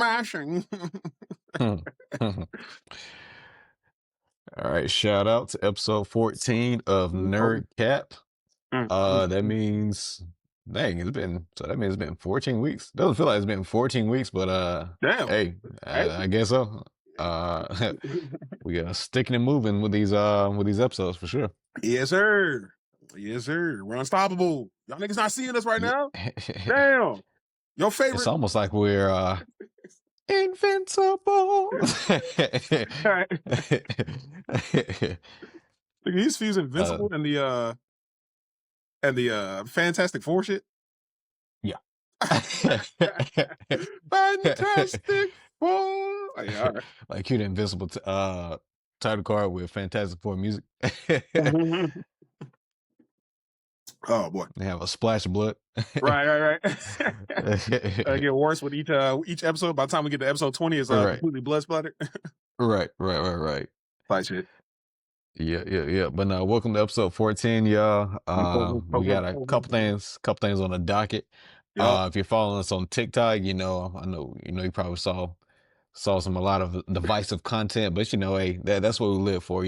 smashing. All right, shout out to episode 14 of Oh, Nerd Cap. That mm. means dang, that means it's been 14 weeks. Doesn't feel like it's been 14 weeks, but Damn. hey, Hey. I guess so. We are sticking and moving with these episodes for sure. Yes, sir. Yes, sir. We're unstoppable. Y'all niggas not seeing us right Yeah. now? Damn. Your It's favorite. almost like we're invincible. All right. Nigga, he's fusing uh, Invincible and the Fantastic Four shit. yeah. Fantastic Four. Oh, yeah, all right. Like cute invisible title card with Fantastic Four music. Oh boy. They have a splash of blood. Right. Get worse with each episode. By the time we get to episode 20, it's Right. completely blood splattered. Right. Like shit. Yeah. But now, welcome to episode 14, y'all. We got a couple things on the docket. Yup. If you're following us on TikTok, I know, you probably saw a lot of divisive content, but hey, that's what we live for,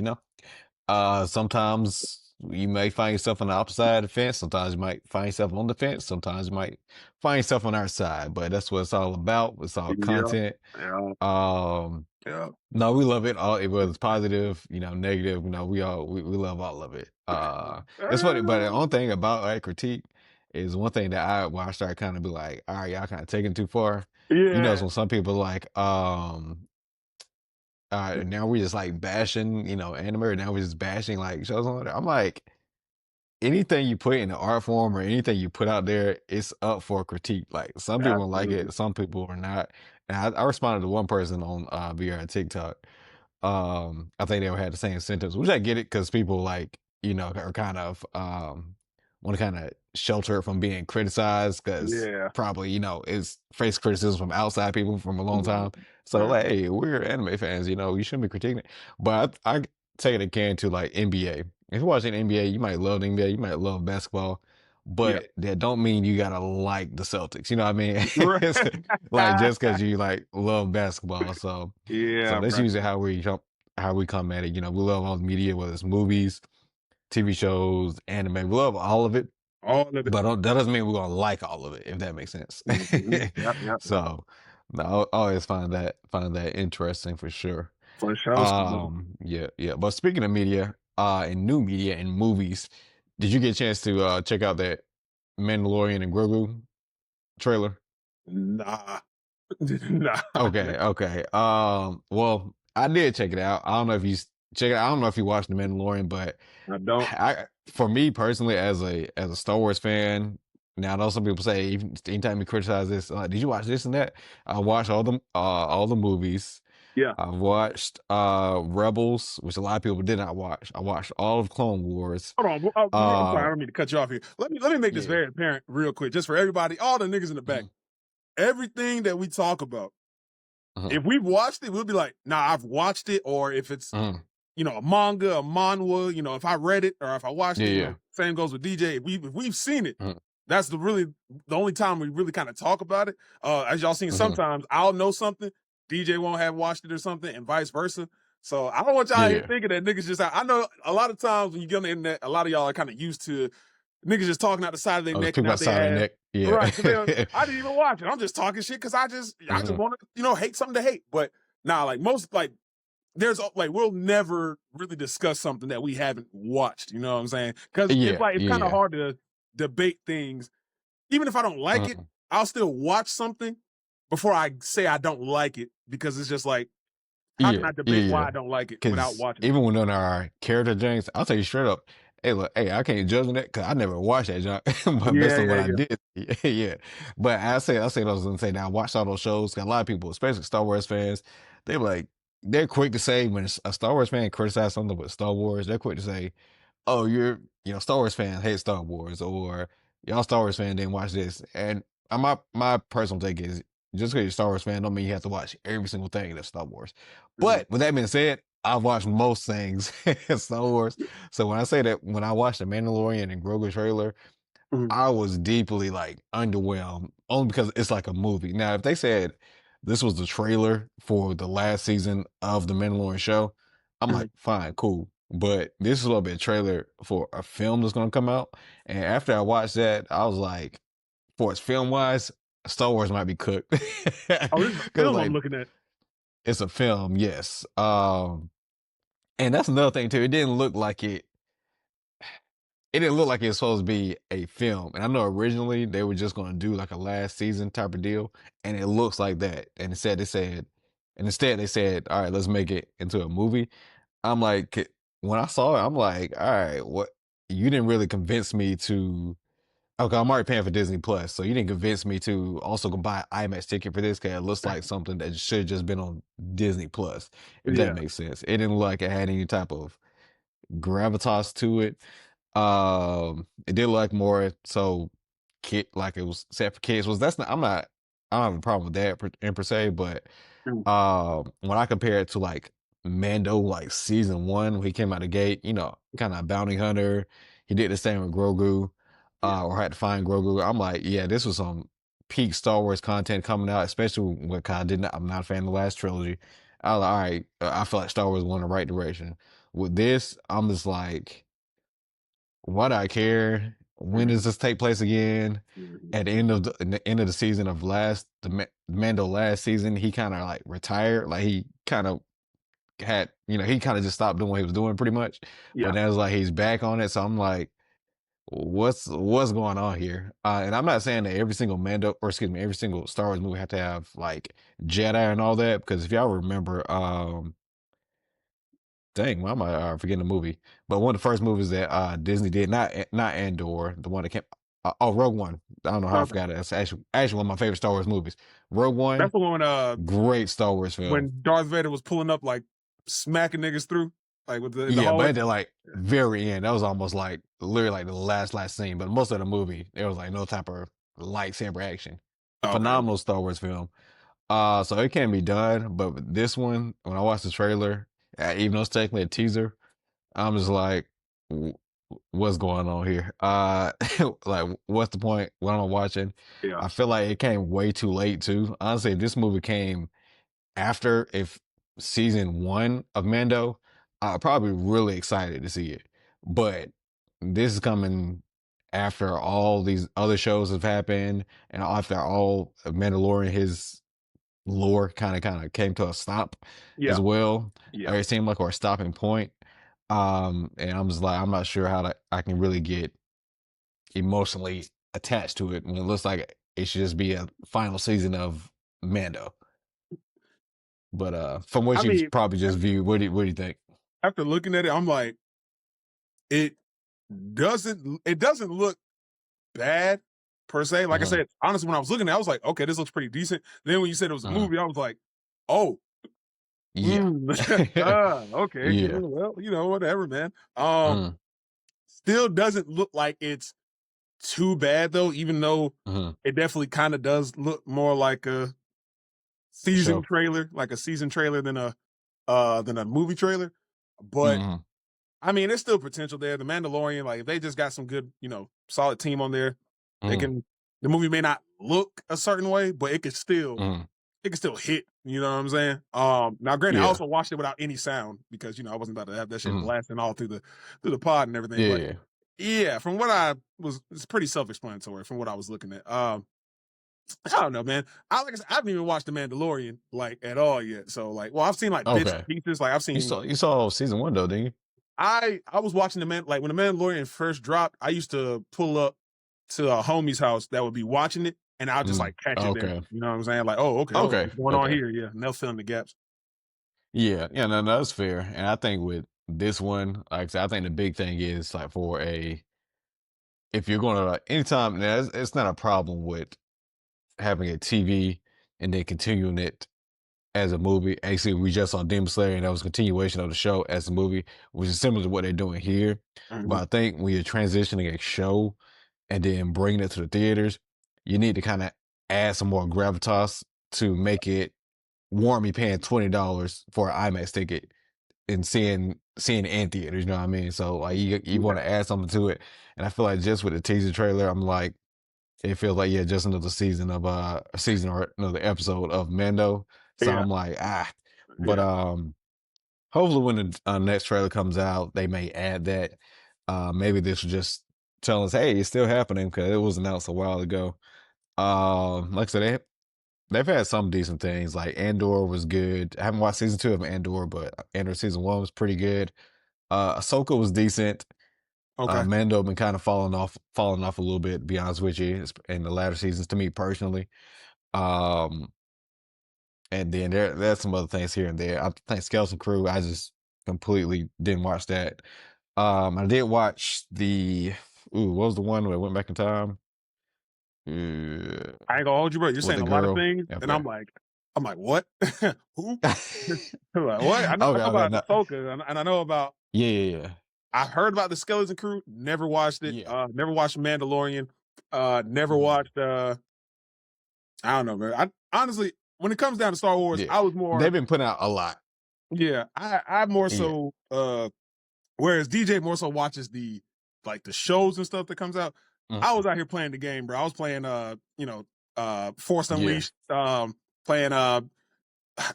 sometimes you may find yourself on the opposite side of the fence. Sometimes you might find yourself on the fence. Sometimes you might find yourself on our side, but that's what it's all about. It's all Yeah. content. Yeah. Um, Yeah. no, we love it all, whether it's positive, negative, we love all of it. It's funny, but the only thing about like critique is one thing that when I start kind of be like, all right, y'all kind of taking it too far. It's Yeah. when some people like, now we're just like bashing, anime, or now we're just bashing like shows on it. I'm like, anything you put in the art form or anything you put out there, it's up for critique. Like some people like Absolutely. it, some people are not. And I responded to one person on VR and TikTok. I think they had the same sentence, which I get it because people like, are kind of want to kind of shelter it from being criticized because Yeah. probably, it's face criticism from outside people from a long time. So Yeah. like, hey, we're anime fans, you shouldn't be critiquing it. But I take it again to like NBA. If you're watching NBA, you might love the NBA, you might love basketball, Yeah. but that don't mean you gotta like the Celtics. You know what I mean? Right. It's like just because you like love basketball. So Yeah, that's bro. usually how we come at it. We love all the media, whether it's movies, TV shows, anime. We love all of it, All of it. but that doesn't mean we're gonna like all of it, if that makes sense. Mhm. Yep. So I always find that interesting for sure. For sure. Yeah. But speaking of media, and new media and movies, did you get a chance to check out that Mandalorian and Grogu trailer? Nah. Nah. Okay. Well, I did check it out. I don't know if you check it. I don't know if you watched The Mandalorian, but I don't. for me personally, as a Star Wars fan, now I know some people say anytime you criticize this, did you watch this and that? I watched all the movies. Yeah. I've watched Rebels, which a lot of people did not watch. I watched all of Clone Wars. Hold on. I'm sorry. I Uh, don't mean to cut you off here. Let me make this yeah. very apparent real quick, just for everybody, all the niggas in the back. Mhm, Everything that we talk about, mhm, if we've watched it, we'll be like, nah, I've watched it. Or if it's, mhm. a manga, a manhwa, if I read it or if I watched Yeah, it, yeah. same goes with DJ. If we've seen it, Mhm, that's the only time we really kind of talk about it. As y'all seen, mhm. sometimes I'll know something, DJ won't have watched it or something, and vice versa. So I don't want y'all Yeah, here yeah. thinking that niggas just. I know a lot of times when you get on the internet, a lot of y'all are kind of used to niggas just talking out the side of their Oh, there's neck and people out outside their their ass. neck. Yeah. Right. I didn't even watch it. I'm just talking shit because I just Mhm. want to, hate something to hate. But nah, like most, like, we'll never really discuss something that we haven't watched. You know what I'm saying? Because it's kind of Yeah. hard to debate things. Even if I don't like it, Mhm. I'll still watch something before I say I don't like it, because it's just like, how can I debate why Yeah. I don't like it without Because watching it? even when on our character James, I'll tell you straight up, hey, look, hey, I can't judge on that because I never watched that junk, but based on what I Yeah. did, yeah. But I say those and say now I watched all those shows. 'Cause a lot of people, especially Star Wars fans, they're like they're quick to say when a Star Wars fan criticizes something with Star Wars, they're quick to say, "Oh, Star Wars fan hate Star Wars," or "Y'all Star Wars fan didn't watch this." And my personal take is just because you're a Star Wars fan don't mean you have to watch every single thing that's Star Wars. Mhm. But with that being said, I've watched most things in Star Wars. So when I say that when I watched the Mandalorian and Grogu trailer, Mhm. I was deeply like underwhelmed only because it's like a movie. Now, if they said this was the trailer for the last season of the Mandalorian show, I'm like, Mhm. fine, cool. But this is a little bit trailer for a film that's gonna come out. And after I watched that, I was like, for its film wise, Star Wars might be cooked. Oh, this is a Because film I'm like looking at. it's a film, yes. And that's another thing too. It didn't look like it was supposed to be a film. And I know originally they were just gonna do like a last season type of deal, and it looks like that. And instead they said, all right, let's make it into a movie. I'm like, when I saw it, I'm like, all right, what? You didn't really convince me to. Okay, I'm already paying for Disney Plus, so you didn't convince me to also go buy an IMAX ticket for this because it looks like something that should have just been on Disney Plus, if that Yeah. makes sense. It didn't look like it had any type of gravitas to it. It did look like more so kid like it was set for kids. Was that's not I don't have a problem with that per se, but Mm. when I compare it to like Mando, like season one, when he came out the gate, kind of bounty hunter. He did the same with Grogu, Yeah. or had to find Grogu. I'm like, yeah, this was some peak Star Wars content coming out, especially when kind of didn't. I'm not a fan of the last trilogy. I was like, all right, I feel like Star Wars went in the right direction. With this, I'm just like, why do I care? When does Mhm. this take place again? Mhm. At the end of the season of Mando last season, he kind of like retired. Like he kind of he kind of just stopped doing what he was doing pretty much. But Yeah. now it's like he's back on it. So I'm like, what's going on here? And I'm not saying that every single every single Star Wars movie have to have like Jedi and all that. Because if y'all remember, dang, why am I forgetting the movie? But one of the first movies that Disney did, not Andor, the one that came. Rogue One. I don't know how I Okay. forgot it. It's actually one of my favorite Star Wars movies. Rogue That's One, the one great Star Wars film. when Darth Vader was pulling up like smacking niggas through like with the in the Yeah, but hallway. at the like very end, that was almost like literally like the last scene. But most of the movie, there was like no type of lightsaber action. Okay. Phenomenal Star Wars film. So it can be done, but with this one, when I watched the trailer, even though it's technically a teaser, I'm just like, "W- what's going on here? Like, what's the point? What am I watching? Yeah. I feel like it came way too late too. Honestly, if this movie came after if season one of Mando, I'm probably really excited to see it. But this is coming after all these other shows have happened, and after all of Mandalorian, his lore kind of came to a stop as Yeah. well. Or Yeah. it seemed like our stopping point. And I'm just like, I'm not sure I can really get emotionally attached to it when it looks like it should just be a final season of Mando. But from what I you've mean, probably just viewed, what do you think? after looking at it, I'm like, it it doesn't look bad per se. Like I Uh-huh. said, honestly, when I was looking at it, I was like, okay, this looks pretty decent. Then when you said it was a Uh-huh. movie, I was like, oh, Yeah. okay, Yeah. well, whatever, man. Mm, Still doesn't look like it's too bad though, even though mhm. it definitely kind of does look more like a For season sure. trailer, than a movie trailer. But Mhm. I mean, there's still potential there. The Mandalorian, like if they just got some good, solid team on there, they Mhm. can. The movie may not look a certain way, but Mhm. it can still hit. You know what I'm saying? Now, granted, I Yeah. also watched it without any sound because I wasn't about to have that shit Mhm. blasting all through the pod and everything. But Yeah. yeah, it's pretty self-explanatory from what I was looking at. I don't know, man. Like I said, I haven't even watched The Mandalorian like at all yet. So like, well, I've seen like bits and Okay. pieces. Like I've You seen saw you saw season one though, didn't you? I was watching like when the Mandalorian first dropped, I used to pull up to a homie's house that would be watching it, and I'll just like catch it there. Okay. You know what I'm saying? Like, oh, okay, Okay. what's going on Okay. here? Yeah, and they'll fill in the gaps. Yeah. Yeah. No, that's fair. And I think with this one, like I said, I think the big thing is like for a if you're going to anytime, now it's not a problem with having a TV and then continuing it as a movie. Actually, we just saw Demon Slayer, and that was a continuation of the show as a movie, which is similar to what they're doing here. But Mhm. I think when you're transitioning a show and then bringing it to the theaters, you need to kind of add some more gravitas to make it warrant me paying $20 for an IMAX ticket and seeing it in theaters. You know what I mean? So like you want Yeah, to add something to it, and I feel like just with the teaser trailer, I'm like, it feels like yeah, just another season of a season or another episode of Mando. So Yeah, I'm like, but yeah. hopefully when the next trailer comes out, they may add that. Maybe this will just tell us, hey, it's still happening because it was announced a while ago. Like I said, they've had some decent things. Like Andor was good. I haven't watched season 2 of Andor, but Andor season 1 was pretty good. Ahsoka was decent. Okay. Mando been kind of falling off a little bit, to be honest with you, in the latter seasons to me personally. Um, and then there's some other things here and there. I think Skeleton Crew, I just completely didn't watch that. I did watch the what was the one where I went back in time? Uh, I ain't gonna hold you, bro. You're with saying the a lot of girl. things, I and forgot. I'm like, what? Who? I'm like, what? I Okay, know okay, about no. Ahsoka, and I know about. Yeah, yeah, yeah. I heard about the Skeleton Crew. Never watched it. Yeah. Never watched Mandalorian. Never Mhm. watched. I don't know, man. I honestly, when it comes down to Star Wars, Yeah. I was They've more. been putting out a lot. Yeah, I more Yeah. so. Whereas DJ more so watches the like the shows and stuff that comes out. I Mhm. was out here playing the game, bro. I was playing Force Yeah. Unleashed, playing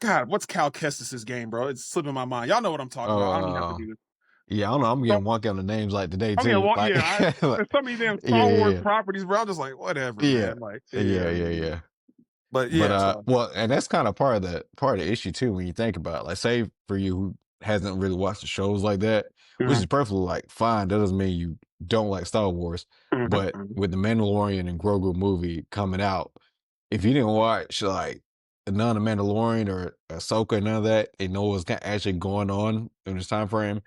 God, what's Cal Kestis's game, bro? It's slipping my mind. Y'all know what I'm talking about. I don't even have to Uh do this. yeah, I don't know. I'm So, getting wonky on the names like today I mean, too. well, Like, yeah, like there's so many damn yeah, Star Wars yeah, properties, bro. I'm just like, whatever, yeah. man. Like, Yeah. yeah, Yeah, yeah, yeah, yeah. yeah. But But yeah, so well, and that's kind of part of the issue too when you think about it. Like, say for you who hasn't really watched the shows like that, which mhm, is perfectly like fine. That doesn't mean you don't like Star Wars. mhm, But mhm. with the Mandalorian and Grogu movie coming out, if you didn't watch like none of Mandalorian or Ahsoka, none of that, and know what's actually going on in this time frame,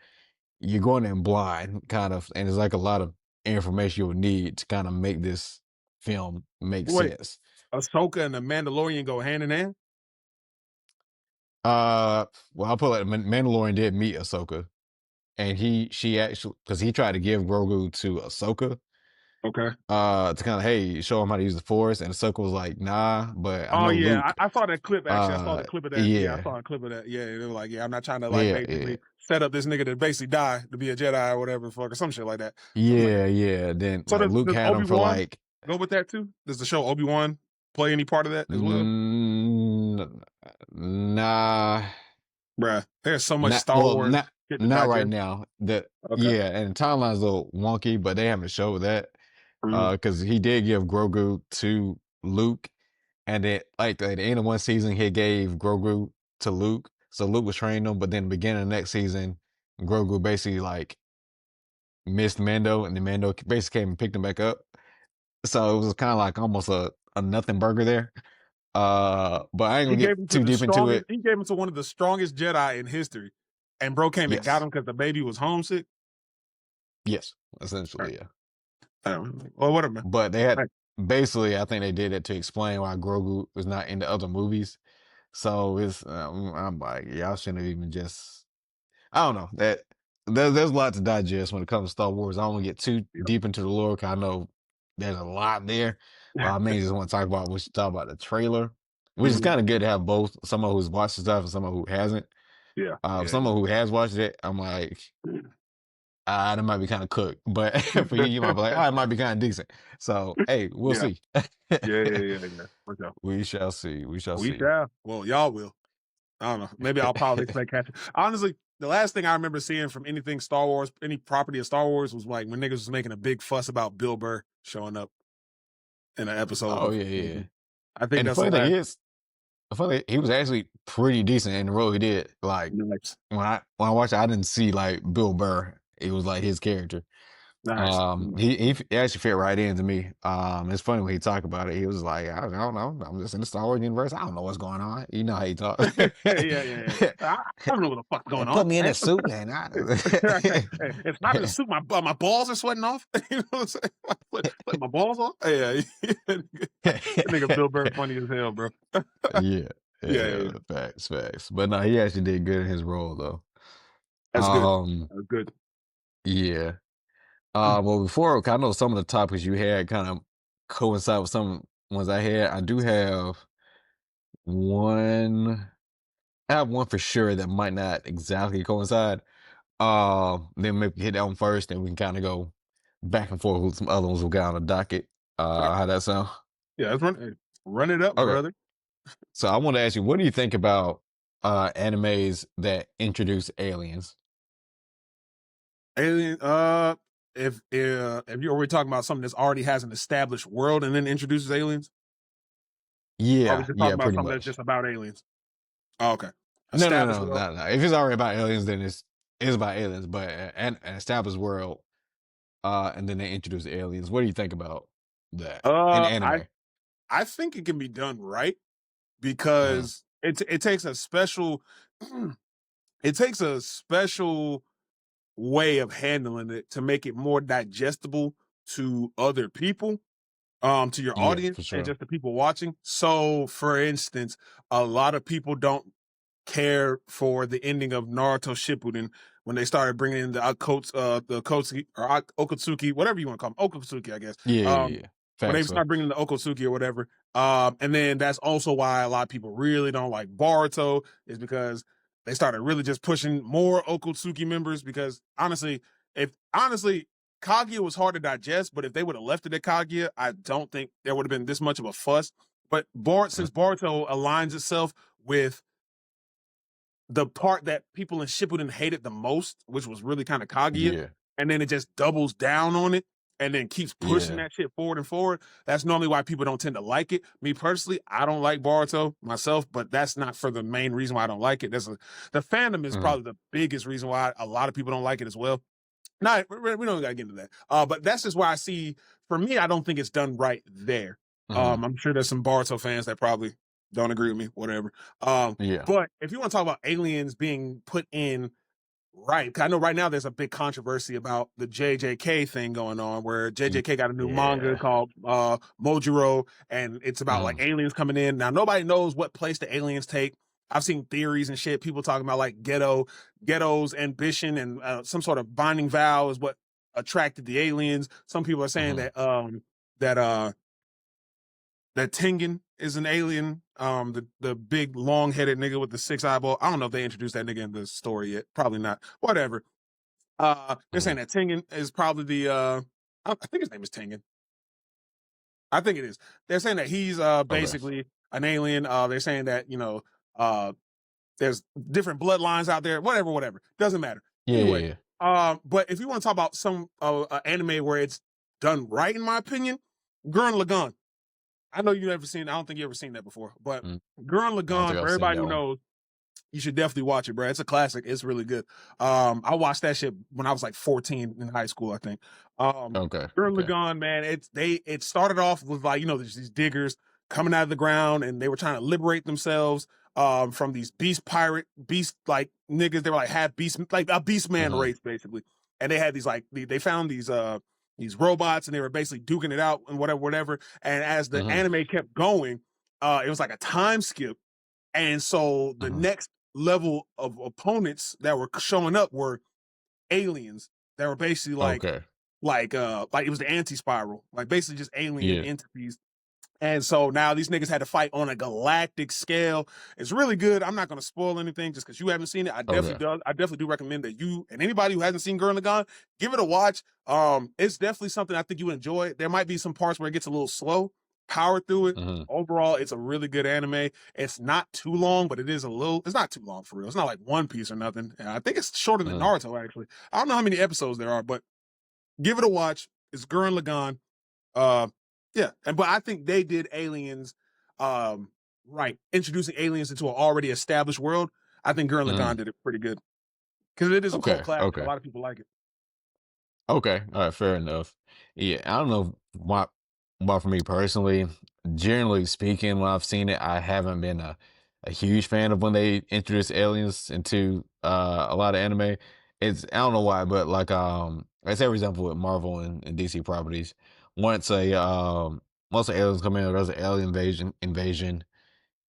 you're going in blind, kind of, and there's like a lot of information you'll need to kind of make this film make Wait, sense. Ahsoka and the Mandalorian go hand in hand? Uh, well, I'll put like Mandalorian did meet Ahsoka, and she actually because he tried to give Grogu to Ahsoka, Okay. to kind of hey show him how to use the Force, and Ahsoka was like nah, but I Oh know yeah, Luke. I saw that clip actually. I saw the clip of that. Yeah, I Yeah, saw a clip of that. Yeah, they were like, yeah, I'm not trying to like yeah, yeah, basically set up this nigga to basically die to be a Jedi or whatever, fuck or some shit like that. So I'm like, yeah, yeah. Then so like Luke does had him Obi for Wan like go with that too? Does the show Obi Wan play any part of that as well? mm, nah. Bruh, there's so much Not Star well, Wars shit to not right digest. now. That Okay. yeah, and the timeline's a little wonky, but they haven't showed that. Mhm. Because he did give Grogu to Luke, and then like at the end of one season, he gave Grogu to Luke. So Luke was training him, but then the beginning of the next season, Grogu basically like missed Mando, and then Mando basically came and picked him back up. So it was kind of like almost a nothing burger there. But I ain't He gonna get gave him to too the deep into strongest. it. He gave him to one of the strongest Jedi in history, and bro came and got Yes, him because the baby was homesick. yes, essentially, yeah. Well, whatever. But they had Hey, basically, I think they did it to explain why Grogu was not in the other movies. So it's, I'm like, y'all shouldn't have even just. I don't know that there's a lot to digest when it comes to Star Wars. I don't want to get too deep into the lore because I know there's a lot there. But yeah. I mainly just want to talk about what you talk about the trailer, which is Mhm. kind of good to have both someone who's watched the stuff and someone who hasn't. Yeah, yeah, Someone who has watched it, I'm like, yeah. that might be kind of cooked, but for you, you might be like, it might be kind of decent. So, hey, we'll Yeah, see. yeah. For sure. We shall see. We shall We see. shall. Well, y'all will. I don't know. Maybe I'll probably play catch. Honestly, the last thing I remember seeing from anything Star Wars, any property of Star Wars, was like when niggas was making a big fuss about Bill Burr showing up in an episode Oh of. yeah, yeah. I think And the that's the funny thing last. is, he was actually pretty decent in the role he did. Like Nice, when I watched it, I didn't see like Bill Burr. It was like his character. nice. He actually fit right into me. It's funny when he talked about it. He was like, don't know. I'm just in the Star Wars universe. I don't know what's going on. You know how he talks. Yeah. I don't know what the fuck's going Put on. me in Hey, a suit, and I. it's not in the suit. My balls are sweating off. You know what I'm saying? My balls off. Yeah, that nigga Bill Burr funny as hell, bro. Yeah, Yeah. yeah, facts, facts. But no, he actually did good in his role though. That's good. Um, That's good. yeah. Well, before I know some of the topics you had kind of coincide with some ones I had. I do have one. I have one for sure that might not exactly coincide. Then maybe hit that one first, and we can kind of go back and forth with some other ones we got on the docket. Yeah, How that sound? yeah, let's run it up, Okay. brother. So I want to ask you, what do you think about animes that introduce aliens? Alien. If you're already talking about something that's already has an established world and then introduces aliens, or are we Yeah, just talking yeah, about pretty something that's much. just about aliens? Oh, okay. No, no, Established no, world. no, no. If it's already about aliens, then it's about aliens. But an established world, and then they introduce aliens. What do you think about that in I anime? I think it can be done right Hmm. because it takes a special it takes a special way of handling it to make it more digestible to other people, to your Yeah, audience for and sure. just the people watching. So, for instance, a lot of people don't care for the ending of Naruto Shippuden when they started bringing in the Kotsuki or Okatsuki, whatever you want to call them, Okatsuki, I guess. Yeah, yeah, Um, yeah. when they Facts, though. start bringing in the Okatsuki or whatever, and then that's also why a lot of people really don't like Boruto is because they started really just pushing more Okatsuki members because honestly, Kaguya was hard to digest, but if they would have left it at Kaguya, I don't think there would have been this much of a fuss. But since Mhm. Boruto aligns itself with the part that people in Shippuden hated the most, which was really kind of Kaguya, Yeah, and then it just doubles down on it and then keeps pushing yeah. that shit forward and forward. That's normally why people don't tend to like it. Me personally, I don't like Boruto myself, but that's not for the main reason why I don't like it. The fandom is Hmm. probably the biggest reason why a lot of people don't like it as well. No, we don't gotta get into that. But that's just why I see. For me, I don't think it's done right there. Hmm. I'm sure there's some Boruto fans that probably don't agree with me. Whatever. Yeah. But if you want to talk about aliens being put in right, 'cause I know right now there's a big controversy about the JJK thing going on, where JJK got a new manga Yeah. called Mojiro, and it's about like Hmm. aliens coming in. Now nobody knows what place the aliens take. I've seen theories and shit. People talking about like Ghetto's ambition and some sort of binding vow is what attracted the aliens. Some people are saying Hmm. that that Tengen is an alien. The big long headed nigga with the six eyeball. I don't know if they introduced that nigga in the story yet. Probably not. Whatever. They're saying Hmm. that Tengen is probably I think his name is Tengen. I think it is. They're saying that he's Okay. basically an alien. They're saying that uh there's different bloodlines out there. Whatever. Doesn't matter. Yeah, Anyway, yeah, yeah. but if you want to talk about some anime where it's done right, in my opinion, Gurren Lagann. I know you never seen. I don't think you ever seen that before. But Mm, Gurren I don't Lagann, think for I've seen everybody that who one. knows, you should definitely watch it, bro. It's a classic. It's really good. I watched that shit when I was like 14 in high school, I think. Okay. Gurren Okay. Lagann, man, it started off with like there's these diggers coming out of the ground and they were trying to liberate themselves from these beast like niggas. They were like half beast, like a beast man Hmm. race basically, and they had these like they found these robots and they were basically duking it out and whatever. And as the Hmm. anime kept going, it was like a time skip, and so the Hmm. next level of opponents that were showing up were aliens that were basically Okay. like it was the anti-spiral, like basically just alien Yeah. entities. And so now these niggas had to fight on a galactic scale. It's really good. I'm not going to spoil anything just because you haven't seen it. Okay. I definitely do recommend that you and anybody who hasn't seen Gurren Lagann give it a watch. It's definitely something I think you enjoy. There might be some parts where it gets a little slow. Power through it. Hmm. Overall, it's a really good anime. It's not too long, but it is a little. It's not too long for real. It's not like One Piece or nothing. And I think it's shorter than Hmm. Naruto. Actually, I don't know how many episodes there are, but give it a watch. It's Gurren Lagann. Uh, yeah, but I think they did Aliens, right, introducing aliens into an already established world. I think Gurren Hmm. Lagann did it pretty good because it is a cult Okay. classic. A Okay. lot of people like it. Okay, all right, fair enough. Yeah, I don't know why for me personally, generally speaking, when I've seen it, I haven't been a huge fan of when they introduce aliens into a lot of anime. It's I don't know why, but like say for example with Marvel and DC properties, once a once the aliens come in or there's an alien invasion,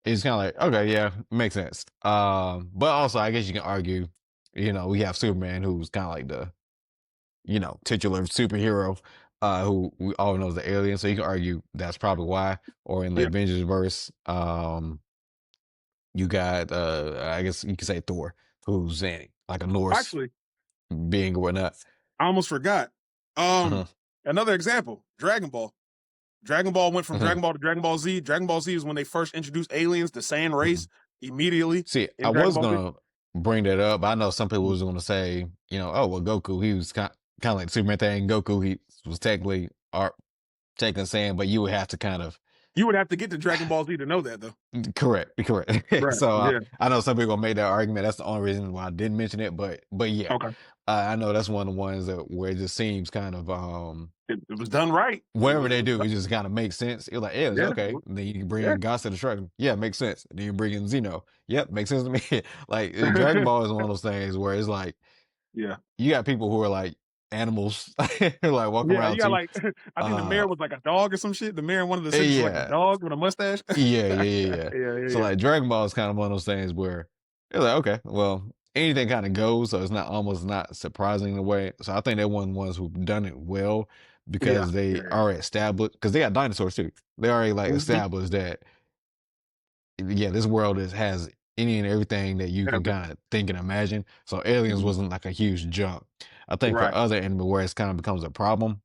it's kind of like, okay, yeah, makes sense. But also I guess you can argue, we have Superman who's kind of like the titular superhero, who we all know is the alien. So you can argue that's probably why. Or in the Yeah, Avengers verse, you got I guess you could say Thor, who's in like a Norse actually, being or whatnot. I almost forgot. Uh-huh. Um, Another example: Dragon Ball. Dragon Ball went from Mhm. Dragon Ball to Dragon Ball Z. Dragon Ball Z is when they first introduced aliens, the Saiyan race, Mhm. immediately See, I in Dragon was Ball Z. gonna bring that up. I know some people Mhm. was gonna say, oh well, Goku, he was kind of like the Superman thing. Goku, he was technically art taking Saiyan, but you would have to kind of You would have to get to Dragon Ball Z to know that, though. correct, correct. Right. So Yeah. I know some people gonna make that argument. That's the only reason why I didn't mention it. But yeah, Okay. I know that's one of the ones that where it just seems kind of It was done right. whatever they do, it just kind of makes sense. You're like, yeah, it's Yeah. okay. And then you can bring Yeah. in Gods of Destruction. Yeah, makes sense. And then you bring in Zeno. Yep, makes sense to me. Like Dragon Ball is one of those things where it's like Yeah. you got people who are like animals, like walking Yeah. You around got too. like, I think the Uh, mayor was like a dog or some shit. The mayor in one of the cities was like a yeah, dog with a mustache. yeah. Yeah. Yeah. So Yeah. like Dragon Ball is kind of one of those things where you're like, okay, well, anything kind of goes, so it's not almost not surprising in a way. So I think they're one of the ones who've done it well Yeah. because they Yeah. already established because they got dinosaurs too. They already like Mhm. established that yeah, this world has any and everything that you can Everything. kind of think and imagine. So aliens Mhm. wasn't like a huge jump. I think for Right. other anime where it's kind of becomes a problem,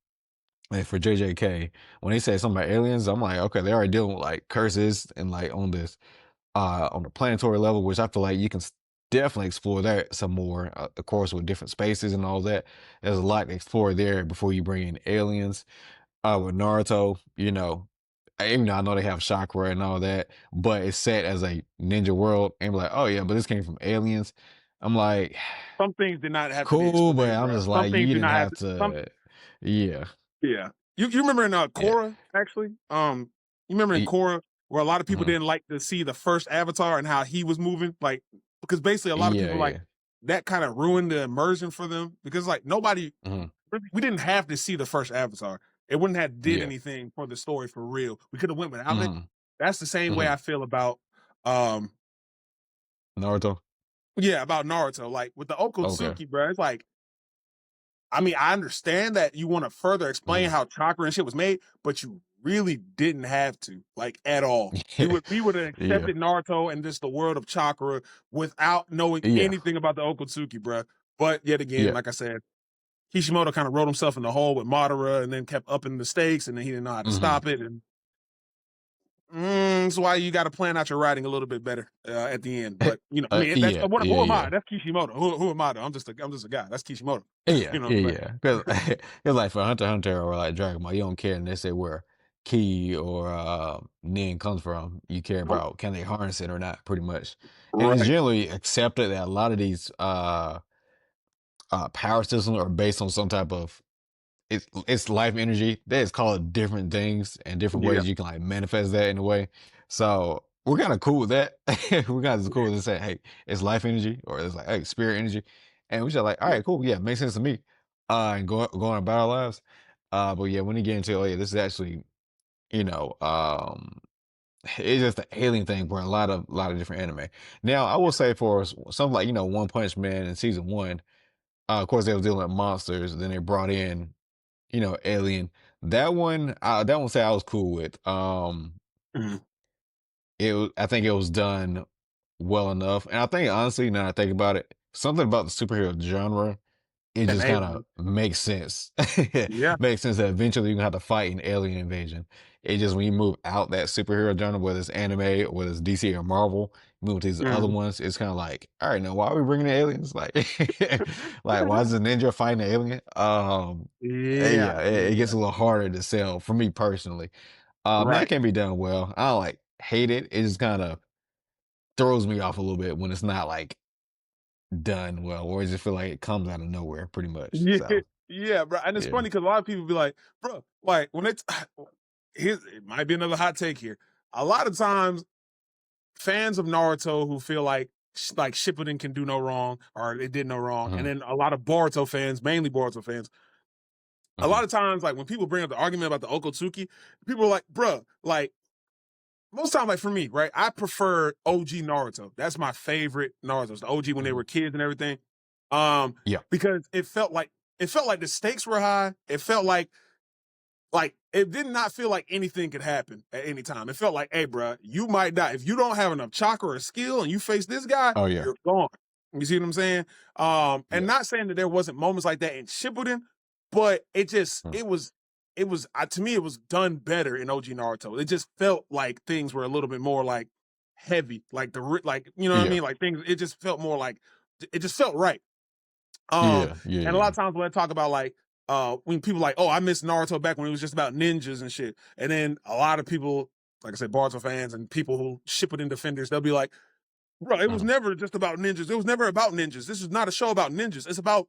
like for JJK, when he said something about aliens, I'm like, okay, they already dealing with like curses and like on the planetary level, which I feel like you can definitely explore that some more. Of course, with different spaces and all that, there's a lot to explore there before you bring in aliens. With Naruto, even though I know they have chakra and all that, but it's set as a ninja world, and be like, oh yeah, but this came from aliens. I'm like, Some things did not have to be cool, but explained, I'm bro. just Some like, things you do didn't not have have to. Some to, yeah, Yeah. You remember in yeah, Korra, actually? You remember in y- Korra where a lot of people mhm, didn't like to see the first Avatar and how he was moving? Like, because basically a lot of yeah, people like yeah, that kind of ruined the immersion for them because like nobody mhm, we didn't have to see the first Avatar. It wouldn't have did yeah, anything for the story for real. We could have went without it. mhm, That's the same way mhm. I feel about um Naruto. yeah, about Naruto. Like with the Okay. Okotsuki, bro, it's like I mean, I understand that you want to further explain Mhm. how chakra and shit was made, but you really didn't have to, like at all. We would have Yeah, accepted Naruto and just the world of chakra without knowing yeah, anything about the Okotsuki, bruh. But yet again, yeah, like I said, Kishimoto kind of wrote himself in the hole with Madara and then kept upping the stakes and then he didn't know how to mhm. stop it. And that's why you got to plan out your writing a little bit better at the end. But I mean, that's Yeah, who yeah, am I? yeah. That's Kishimoto. Who am I? Though? I'm just a guy. That's Kishimoto. Yeah, You know yeah, what I'm yeah. Because it's like for Hunter x Hunter or like Dragon Ball, you don't care and they say where Ki or Nin comes from. You care saying? about can they harness it or not, pretty much. And it's Right. generally accepted that a lot of these power systems are based on some type of it's life energy. They just call it different things and different Yeah. ways you can like manifest that in a way. So we're kind of cool with that. We're kind of cool to say, hey, it's life energy or it's like hey, spirit energy. And we just like, all Yeah. right, cool. Yeah, makes sense to me. And going about our lives. But yeah, when you get into oh yeah, this is actually, you know, it's just the alien thing for a lot of different anime. Now I will say for something like, One Punch Man in season one, of course they was dealing with monsters, then they brought in Alien. That one say I was cool with. Mhm. I think it was done well enough, and I think honestly, now that I think about it, something about the superhero genre, it And just kind Alien. of makes sense. Yeah. Makes sense that eventually you're gonna have to fight an alien invasion. It just when you move out that superhero genre, whether it's anime or whether it's DC or Marvel, move to these other Mhm. ones, it's kind of like, all right, now why are we bringing the aliens? Like, like why is the ninja fighting the alien? Yeah. Yeah, it Yeah. gets a little harder to sell for me personally. That Right. can be done well. I don't like hate it. It just kind of throws me off a little bit when it's not like done well, or I just feel like it comes out of nowhere, pretty much. Yeah. So Yeah, bro. And it's yeah. funny because a lot of people be like, bro, like when it's here's it might be another hot take here. A lot of times, fans of Naruto who feel like Shippuden can do no wrong or it did no wrong, and Mhm, then a lot of Boruto fans, mainly Boruto fans, a mhm, lot of times, like when people bring up the argument about the Okotsuki, people are like, bro, like most time, like for me, right? I prefer OG Naruto. That's my favorite Naruto. It's the OG when they mhm. were kids and everything. Um, Yeah. because it felt like the stakes were high. It felt like it did not feel like anything could happen at any time. It felt like, hey, bro, you might die if you don't have enough chakra or skill, and you face this guy, Oh yeah. you're gone. You see what I'm saying? And Yeah. not saying that there wasn't moments like that in Shippuden, but it just Mhm, it was. it was to me it was done better in OG Naruto. It just felt like things were a little bit more like heavy, like like you know what I Yeah. mean, like things. It just felt more like it just felt right. Um, Yeah. Yeah. and a lot of Yeah. times when I talk about like when people like, oh, I miss Naruto back when it was just about ninjas and shit. And then a lot of people, like I said, Boruto fans and people who ship it in defenders, they'll be like, bro, it was Mhm. never just about ninjas. It was never about ninjas. This is not a show about ninjas. It's about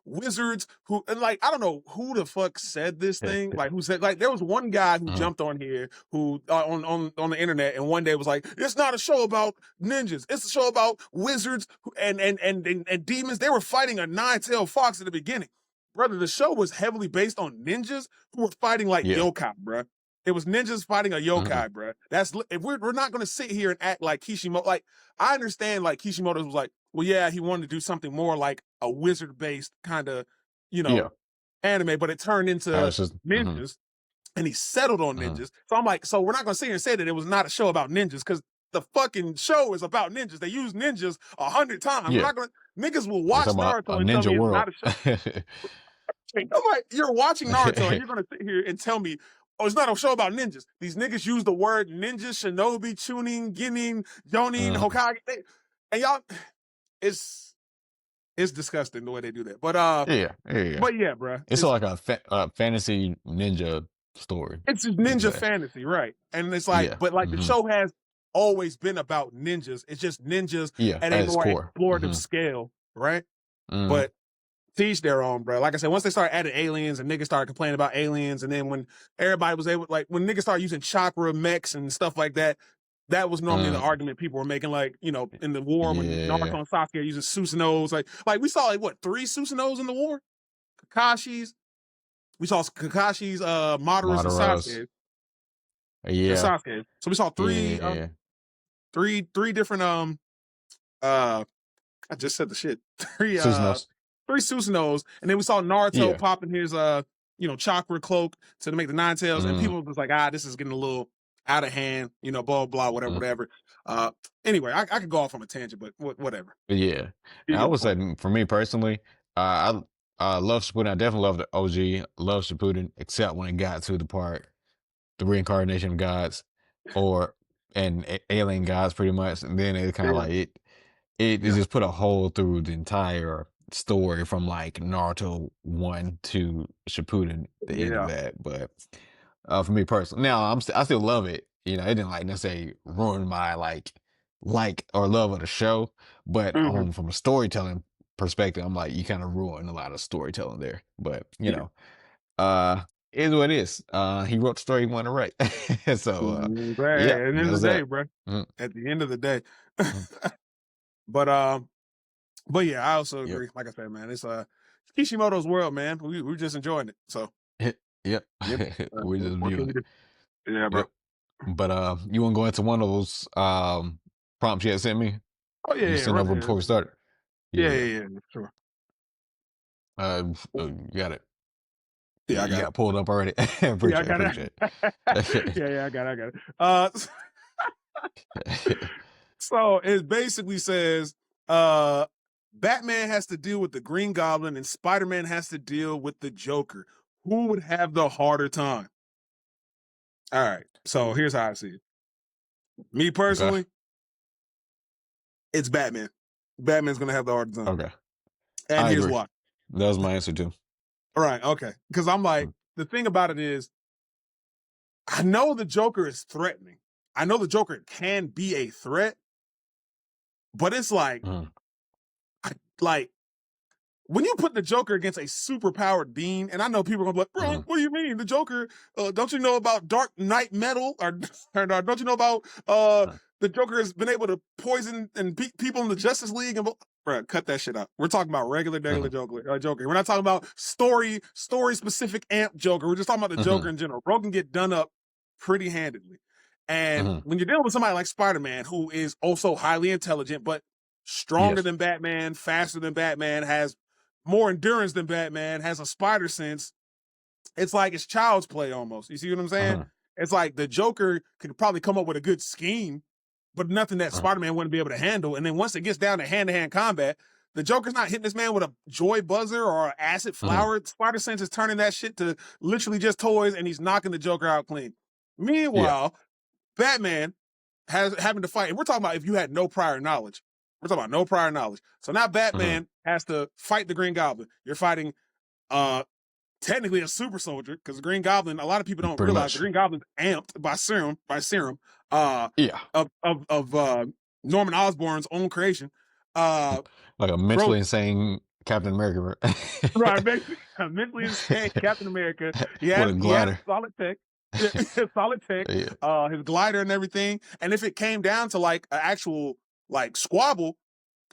wizards who and like I don't know who the fuck said this thing. Like who said like there was one guy who Mhm. jumped on here who on the internet and one day was like, it's not a show about ninjas. It's a show about wizards and demons. They were fighting a nine-tailed fox at the beginning. Brother, the show was heavily based on ninjas who were fighting like Yeah. yokai, bro. It was ninjas fighting a Mhm. yokai, bro. That's if we're not gonna sit here and act like Kishimoto. Like I understand, like Kishimoto was like, well, yeah, he wanted to do something more like a wizard-based kind of, you Yeah. know, anime, but it turned into It's just. Mhm. ninjas, and he settled on Mhm. ninjas. So I'm like, so we're not gonna sit here and say that it was not a show about ninjas because the fucking show is about ninjas. They use ninjas 100 times. We're Yeah. not gonna niggas will It's watch about a Naruto and tell ninja me it's world. not a show. I'm like, you're watching Naruto and you're gonna sit here and tell me, oh, it's not a show about ninjas. These niggas use the word ninja, shinobi, chunin, ginin, yonin, Mhm. hokage, and y'all, it's it's disgusting the way they do that. Yeah. Yeah. Yeah. But yeah, bro, It's like a fantasy ninja story. it's just You could ninja say. fantasy, right? And it's like, Yeah. but like the Mhm. show has always been about ninjas. It's just ninjas Yeah. at a At its more core. explorative Mhm. scale, right? Mhm. But teach their own, bro. Like I said, once they started adding aliens and niggas started complaining about aliens, and then when everybody was able, like when niggas started using chakra mechs and stuff like that, that was normally the Mhm. argument people were making. Like you know, in the war when Naruto Yeah. and Sasuke are using Susanos, like we saw like what 3 Susanos in the war, Kakashi's. We saw Kakashi's, Madara's, and Madaras. Yeah. Sasuke. So we saw Yeah. three different uh I just said the shit. Three Susanos. three Susanos, and then we saw Naruto Yeah. popping his chakra cloak to make the nine tails, and Mhm. people was like, this is getting a little out of hand, blah blah, whatever, Mhm. whatever. Anyway, I could go off on a tangent, but whatever. Yeah. You And I get the would say point. for me personally, I love Shippuden. I definitely love the OG. Love Shippuden, except when it got to the part, the reincarnation of gods, or and alien gods, pretty much. And then it kind of Yeah, like it yeah, just put a hole through the entire story from like Naruto 1 to Shippuden, the end of yeah. that. But for me personally, now I still love it. You know, it didn't like necessarily ruin my like or love of the show, but Hmm. from a storytelling perspective, I'm like you kind of ruined a lot of storytelling there. But Yeah. it is what it is. He wrote the story he wanted to write. So Hey, yeah, at the end of the that's day, that. bro. Mm, At the end of the day. mm, but but yeah, I also yep. agree. Like I said, man, it's Kishimoto's world, man. We're just enjoying it. So Yep. yep. We're just What can viewing we it. do? Yeah, bro. Yep. But you want to go into one of those prompts you had sent me? Oh yeah, You yeah, sent over before we started. Yeah, yeah, yeah. yeah, yeah, sure. You got it. Yeah, I You got it. got pulled up already. Yeah, I Appreciate, got appreciate. it. it. Yeah, yeah, I got it. So it basically says, Batman has to deal with the Green Goblin and Spider-Man has to deal with the Joker. Who would have the harder time? All right. So here's how I see it. Me Okay. personally, it's Batman. Batman's gonna have the harder time. Okay. And I here's agree. why. That was my answer too. All right, okay. Because I'm like, Mm, the thing about it is, I know the Joker is threatening. I know the Joker can be a threat, but it's like, mm, like when you put the Joker against a superpowered being, and I know people are gonna be like, bro, mm, what do you mean? The Joker, don't you know about Dark Knight Metal? Or don't you know about mm, the Joker has been able to poison and beat people in the Justice League? And bro, cut that shit out. We're talking about regular mm, Joker. We're not talking about story specific amp Joker. We're just talking about the Joker mm, in general. Bro can get done up pretty handedly. And mm, when you're dealing with somebody like Spider-Man, who is also highly intelligent, but stronger yes. than Batman, faster than Batman, has more endurance than Batman, has a spider sense. It's like it's child's play almost. You see what I'm saying? Mm, It's like the Joker could probably come up with a good scheme, but nothing that mm, Spider-Man wouldn't be able to handle. And then once it gets down to hand-to-hand combat, The Joker's not hitting this man with a joy buzzer or an acid Mhm. flower. Spider Sense is turning that shit to literally just toys, and he's knocking the Joker out clean. Yeah. Meanwhile, Batman has having to fight, and we're talking about if you had no prior knowledge. We're talking about no prior knowledge. So now Mhm. Batman has to fight the Green Goblin. You're fighting uh technically a super soldier because the Green Goblin, a lot of people don't Pretty realize the much. Green Goblin's amped by serum, uh Yeah. of Norman Osborn's own creation. Uh Like a Bro, mentally insane Captain America, right, basically, mentally insane Captain America. He with has a he has glider. solid tech, solid tech, Yeah. his glider and everything. And if it came down to like an actual like squabble,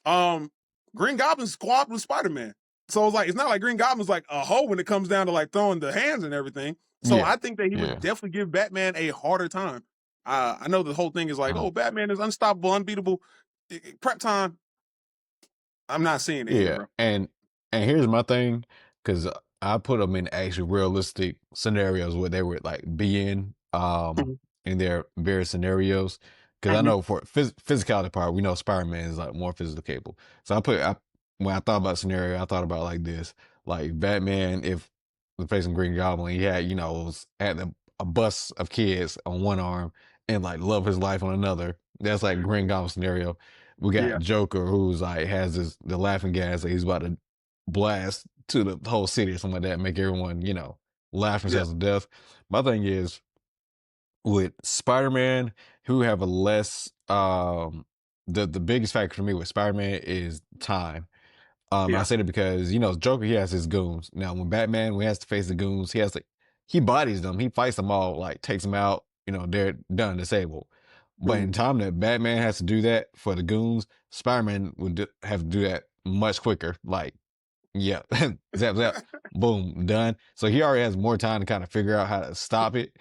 um, Green Goblin squabbed with Spider Man. So it's like it's not like Green Goblin's like a hoe when it comes down to like throwing the hands and everything. So Yeah. I think that he would Yeah. definitely give Batman a harder time. I know the whole thing is like, Mhm. oh, Batman is unstoppable, unbeatable. Prep time. I'm not seeing it here, Yeah, bro. and here's my thing, because I put them in actually realistic scenarios where they would like be Mhm, in their various scenarios. Because I mhm, know for physicality part, we know Spider-Man is like more physically capable. So when I thought about scenario, I thought about like this, like Batman if facing Green Goblin, he had had a bus of kids on one arm and like love his life on another. That's like Green Goblin scenario. We got yeah, Joker, who's like has the laughing gas that he's about to blast to the whole city or something like that, make everyone laugh yeah, themselves to death. My thing is with Spider-Man, who have a less the biggest factor for me with Spider-Man is time. I yeah, say that because Joker he has his goons. Now when Batman when he has to face the goons, he bodies them, he fights them all, like takes them out. They're done, disabled. But in mhm, time that Batman has to do that for the goons, Spider-Man would have to do that much quicker. Like yeah. Zap, zap. Boom. Done. So he already has more time to kind of figure out how to stop it.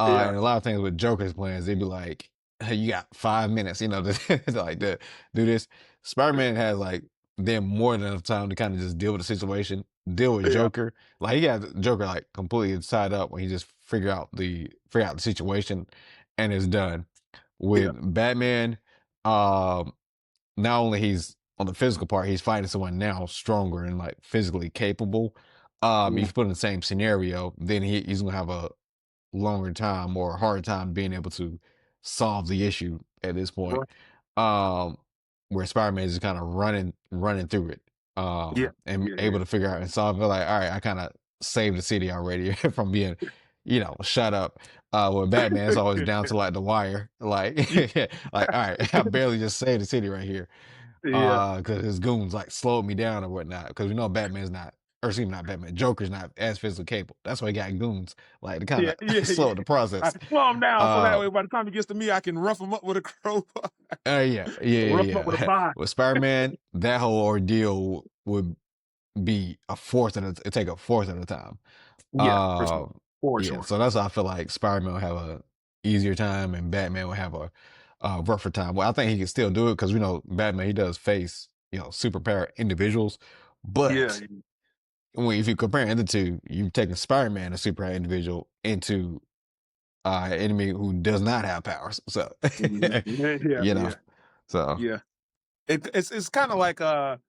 yeah, And a lot of things with Joker's plans, they'd be like, hey, you got 5 minutes, to like to do this. Spider-Man has like then more than enough time to kind of just deal with the situation, deal with yeah, Joker. Like he got Joker like completely tied up when he just figure out the situation and it's done. yeah, With Batman, um, not only he's on the physical part, he's fighting someone now stronger and like physically capable. yeah, If you put in the same scenario, then he's gonna have a longer time or a harder time being able to solve the issue at this point. right, Um, where Spider-Man is kind of running through it, yeah, and yeah, able yeah, to figure out and solve it. Like, all right, I kind of saved the city already from being, shut up. With Batman, it's always down to like the wire. Like, yeah, like, all right, I barely just saved the city right here. yeah, Because his goons like slowed me down or whatnot. Because we know Batman's not, or excuse me, not Batman. Joker's not as physically capable. That's why he got goons like to kind yeah, yeah, of slow yeah. the I process. slow him down so that Uh, way by the time he gets to me, I can rough him up with a crowbar, yeah, yeah, rough him up yeah, with a yeah. pie. With Spider Man, that whole ordeal would be a fourth of it take a fourth of the time. Yeah, for sure, Uh, for yeah, sure. so that's why I feel like Spider Man will have a easier time and Batman will have a rougher time. Well, I think he can still do it because we know Batman he does face superpower individuals, Yeah, but if you compare the two, you've taken Spider-Man, a superhero individual, into an enemy who does not have powers. So, mhm, yeah, yeah, you know, yeah, so yeah. It's kind of like I've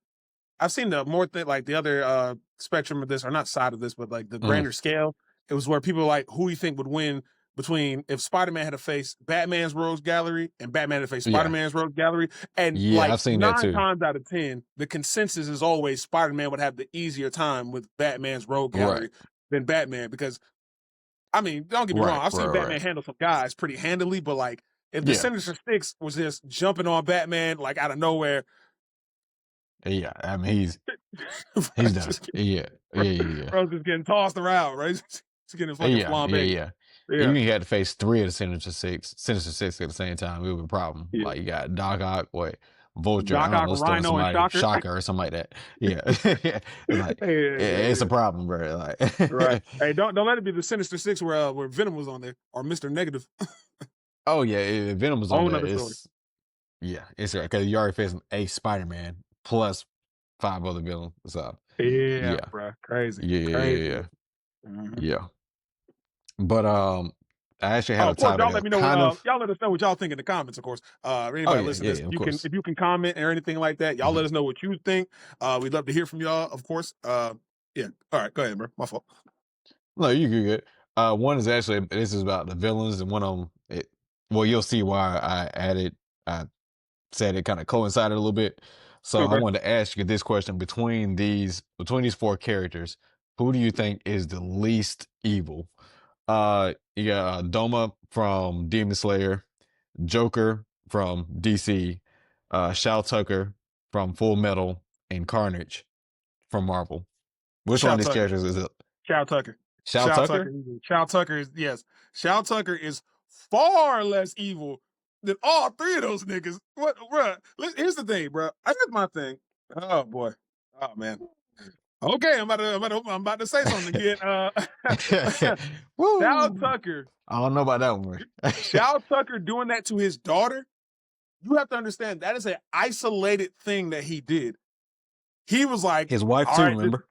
seen the more like the other spectrum of this, or not side of this, but like the mm, grander scale. It was where people were like, who you think would win between if Spider Man had to face Batman's Rogues Gallery and Batman had to face Spider yeah, Man's Rogues Gallery, and yeah, like I've seen that nine too. times out of ten, the consensus is always Spider Man would have the easier time with Batman's Rogue Right, Gallery than Batman because I mean, don't get me wrong, right, I've right, seen right. Batman handle some guys pretty handily, but like if the Yeah, Sinister Six was just jumping on Batman like out of nowhere, yeah. I mean, he's bro's done. just getting, Yeah, yeah, yeah, bro's just getting tossed around, right? Just getting yeah, fucking yeah, yeah, flambéed. yeah. Yeah, Even if you had to face three of the Sinister Six at the same time, it would be a problem. yeah. Like you got Doc Ock, what Vulture, I Doc don't know, Ock, let's throw in Rhino, and somebody Shocker. Shocker or something like that. Yeah, it's like Yeah, yeah, it's a yeah. problem, bro. Right. Like, Hey, don't let it be the Sinister Six where Venom was on there or Mister Negative. oh yeah, if Venom was on Whole there, nother story. it's because you already facing a Spider Man plus five other villains. So Yeah, yeah, bro. Crazy, yeah, yeah, crazy. yeah, Mhm. yeah. But I actually Oh, had a of course, topic y'all let of me know what kind of. y'all let us know what y'all think in the comments, of course. Oh Anybody yeah, listen yeah, to this, yeah, of you can course. if you can comment or anything like that, y'all Mhm. let us know what you think. We'd love to hear from y'all, of course. Yeah. All right, go ahead, bro. My fault. No, you good. One is actually this is about the villains, and one of them. Well, you'll see why I added. I said it kind of coincided a little bit. So I Okay. wanted to ask you this question: between these four characters, who do you think is the least evil? You got Doma from Demon Slayer, Joker from DC, Shao Tucker from Full Metal, and Carnage from Marvel. Which one of Shao these Tucker. characters is it? Shao Tucker. Shao Shao Tucker. Tucker? Shao Tucker is yes. Shao Tucker is far less evil than all three of those niggas. What, bro? Here's the thing, bro. Here's my thing. Oh boy. Oh man. Okay, I'm about to say something again. Shao Woo! Tucker. I don't know about that one. Shao Tucker doing that to his daughter. You have to understand that is an isolated thing that he did. He was like, His wife all too, right, remember?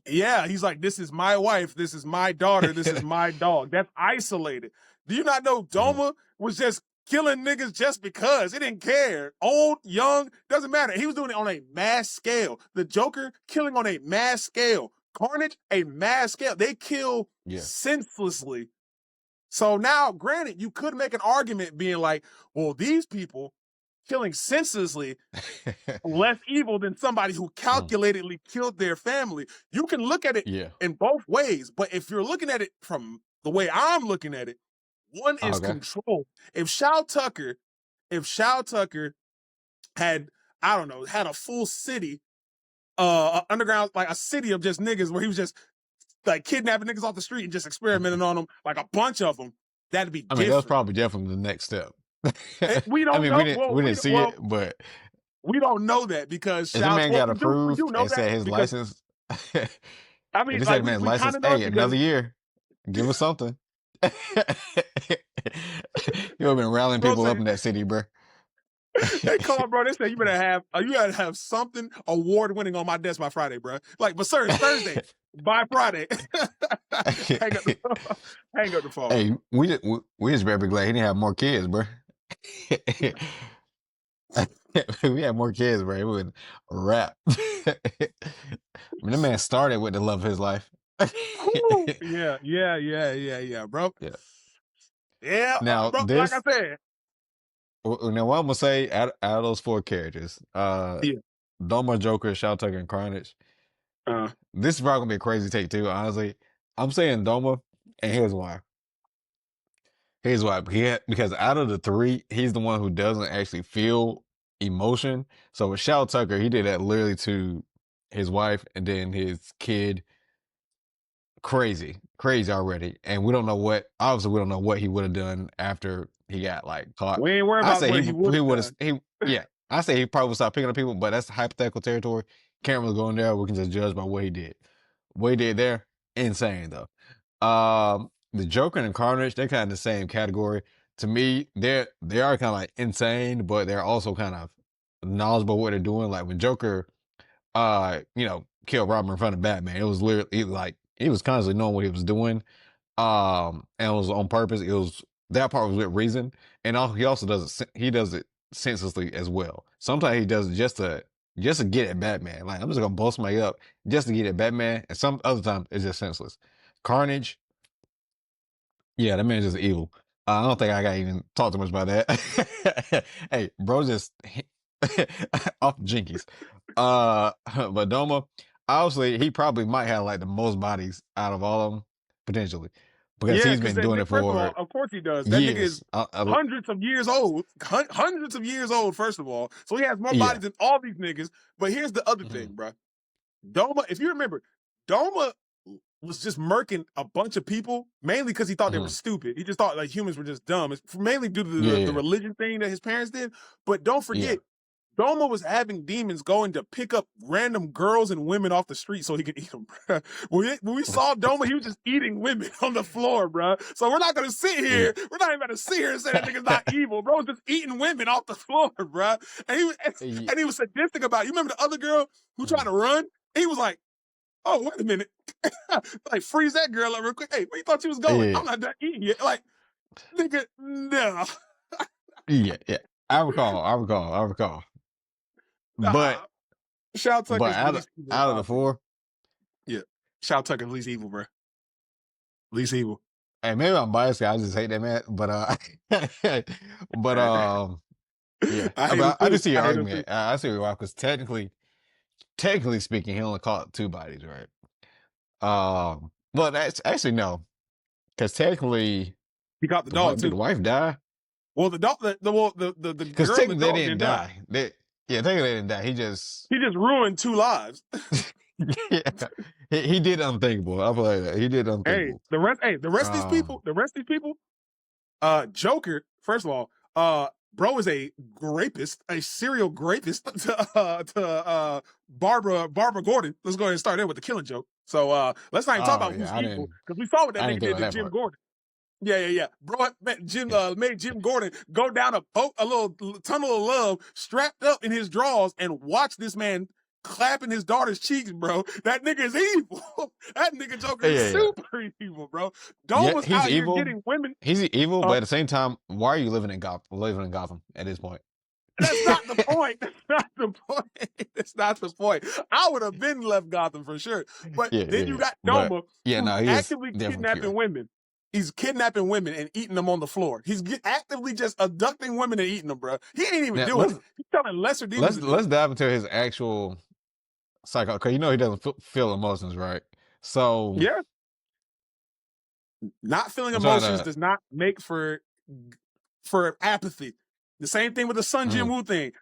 yeah, he's like, this is my wife, this is my daughter, this is my dog. That's isolated. Do you not know Mhm. Doma was just killing niggas just because? He didn't care. Old, young, doesn't matter. He was doing it on a mass scale. The Joker killing on a mass scale. Carnage, a mass scale. They kill Yeah. senselessly. So now, granted, you could make an argument being like, well, these people killing senselessly less evil than somebody who Mm. calculatedly killed their family. You can look at it Yeah. in both ways, but if you're looking at it from the way I'm looking at it, one is Okay. control. If Shao Tucker had, I don't know, had a full city, underground, like a city of just niggas where he was just like kidnapping niggas off the street and just experimenting on them, like a bunch of them, that'd be I mean, that was different. probably definitely the next step. We I don't mean, know. we didn't Well, we didn't see it, but we don't know that because if the man Well, got we do approved know and that said his because license, I if mean, they said like the man's we kind license, of know it hey, because another year, give us something. You have been rallying bro people up said in that city, bro. they called, bro. They said you gotta have something award winning on my desk by Friday, bro. Like, but sir, it's Thursday. By Friday, hang up the hang up the phone. Hey, we just better be glad he didn't have more kids, bro. We had more kids, bro. It would rap. I mean, the man started with the love of his life. Yeah, bro. Yeah. Yeah, Now bro. Like I this, said, now what I'm gonna say out of those four characters, yeah. Doma, Joker, Shao Tucker, and Carnage. Uh, This is probably gonna be a crazy take too. Honestly, I'm saying Doma, and here's why. Here's why. Because out of the three, he's the one who doesn't actually feel emotion. So with Shao Tucker, he did that literally to his wife and then his kid. Crazy already. And we don't know obviously we don't know what he would have done after he got like caught. we ain't worried I about say what he he would he have would have done. yeah. I say he probably would stop picking up people, but that's hypothetical territory. Can't really go in there. We can just judge by what he did. What he did there, insane though. The Joker and Carnage, they're kind of the same category. To me, they are kind of like insane, but they're also kind of knowledgeable what they're doing. Like when Joker killed Robin in front of Batman, it was literally like he was constantly knowing what he was doing. And it was on purpose. It was that part was with reason. And he also does it senselessly as well. Sometimes he does it just to get at Batman. Like I'm just gonna blow somebody up just to get at Batman. And some other times it's just senseless. Carnage, yeah, that man's just evil. I don't think I got even talk too much about that. Hey, bro, just off jinkies. But Doma, obviously, he probably might have like the most bodies out of all of them, potentially, because Yeah, he's because been that doing nigga, it first of all, for of course he does. That nigga is years. hundreds of years old. Hundreds of years old, first of all. So he has more Yeah. bodies than all these niggas. But here's the other Mhm. thing, bro. Doma, if you remember, Doma was just murking a bunch of people, mainly because he thought they were Mhm. stupid. He just thought like humans were just dumb. It's mainly due to Yeah, the yeah, religion thing that his parents did. But don't yeah. forget, Doma was having demons going to pick up random girls and women off the street so he could eat them. When we saw Doma, he was just eating women on the floor, bro. So we're not gonna sit Yeah. here. We're not even gonna sit here and say that nigga's not evil. Bro was just eating women off the floor, bro. And he was Yeah. and he was sadistic about it. You remember the other girl who tried Mhm. to run? He was like, oh, wait a minute. Like, freeze that girl up real quick. Hey, where you thought you was going? Yeah, I'm not done eating yet. Like, nigga, no. yeah, yeah. I recall. But Nah. Shao but Tucker's out of least evil, in out of my the opinion. four, Yeah. Shao Tucker's least evil, bro. Least evil. and maybe I'm biased. 'Cause I just hate that man. But but yeah. I hate him But I too. just see I your hate him too. argument. I see your because technically speaking, he only caught two bodies, right? Well, that's actually no, because technically He caught the the wife dog did the too. wife die? Well, the dog, the Because girl and the technically they dog didn't didn't die. die. Yeah, technically they didn't die. He just He just ruined two lives. yeah, he did unthinkable. I feel like that. He did unthinkable. The rest of these Um, people, Joker, first of all, bro is a rapist, a serial rapist to Barbara Gordon. Let's go ahead and start there with the killing joke. So let's not even talk oh about who's yeah, evil, because we saw what that I nigga didn't think did about to that Jim part. Gordon. Yeah. Bro, Yeah, made Jim Gordon go down a little tunnel of love, strapped up in his drawers, and watch this man clapping his daughter's cheeks, bro. That nigga is evil. That nigga Joker is yeah. super evil, bro. Dome Yeah, was he's out here evil. getting women. He's evil, Uh, but at the same time, why are you living in Gotham? Living in Gotham at this point? that's not the point. That's not the point. That's not the point. I would have been left Gotham for sure. But then you Yeah. got But Doma, yeah, who's no, he is actively definitely kidnapping pure. women. He's kidnapping women and eating them on the floor. He's actively just abducting women and eating them, bro. He ain't even Now doing it. He's telling lesser demons to do let's it. dive into his actual psycho. Because you know he doesn't feel emotions, right? So Yeah. Not feeling I'm trying emotions to. does not make for apathy. The same thing with the Sun Jin Mm, Woo thing.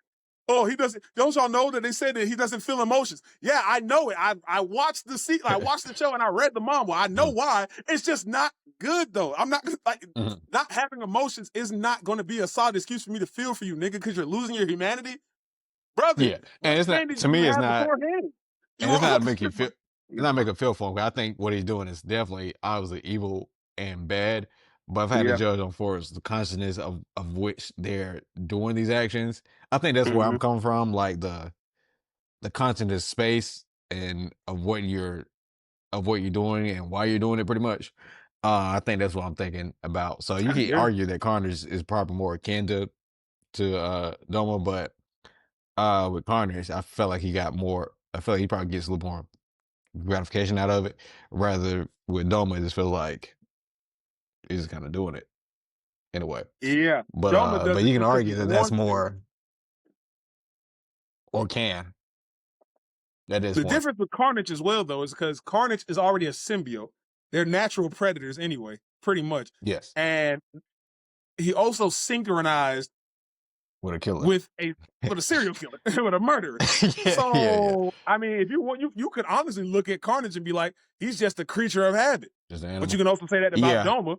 Oh, he doesn't. Don't y'all know that they said that he doesn't feel emotions? Yeah, I know it. I watched I watched the show and I read the manga. I know mm, why. It's just not good though. I'm not like mm. not having emotions is not going to be a solid excuse for me to feel for you, nigga, because you're losing your humanity, brother. Yeah, What and it's hand not did to you me. It's have not, beforehand? You and it's were not to all make you feel. It's not make a feel for him. I think what he's doing is definitely obviously evil and bad. But if I had to yeah. judge them for is the consciousness of which they're doing these actions, I think that's where Mm-hmm. I'm coming from. Like the consciousness space and of what you're doing and why you're doing it pretty much. I think that's what I'm thinking about. So you can Yeah. argue that Carnage is probably more akin to Doma, but with Carnage, I felt like he got more. I feel like he probably gets a little more gratification out of it. Rather with Doma, it just feel like he's just kind of doing it in a way. Yeah. Doma does But it you can because argue he that that's wants to. more or can at this The point. difference with Carnage as well, though, is because Carnage is already a symbiote. They're natural predators anyway, pretty much. Yes, And he also synchronized with a killer. with a serial killer, with a murderer. Yeah. So I mean, if you want, you could honestly look at Carnage and be like, he's just a creature of habit. Just an But you animal. can also say that about Yeah, Doma.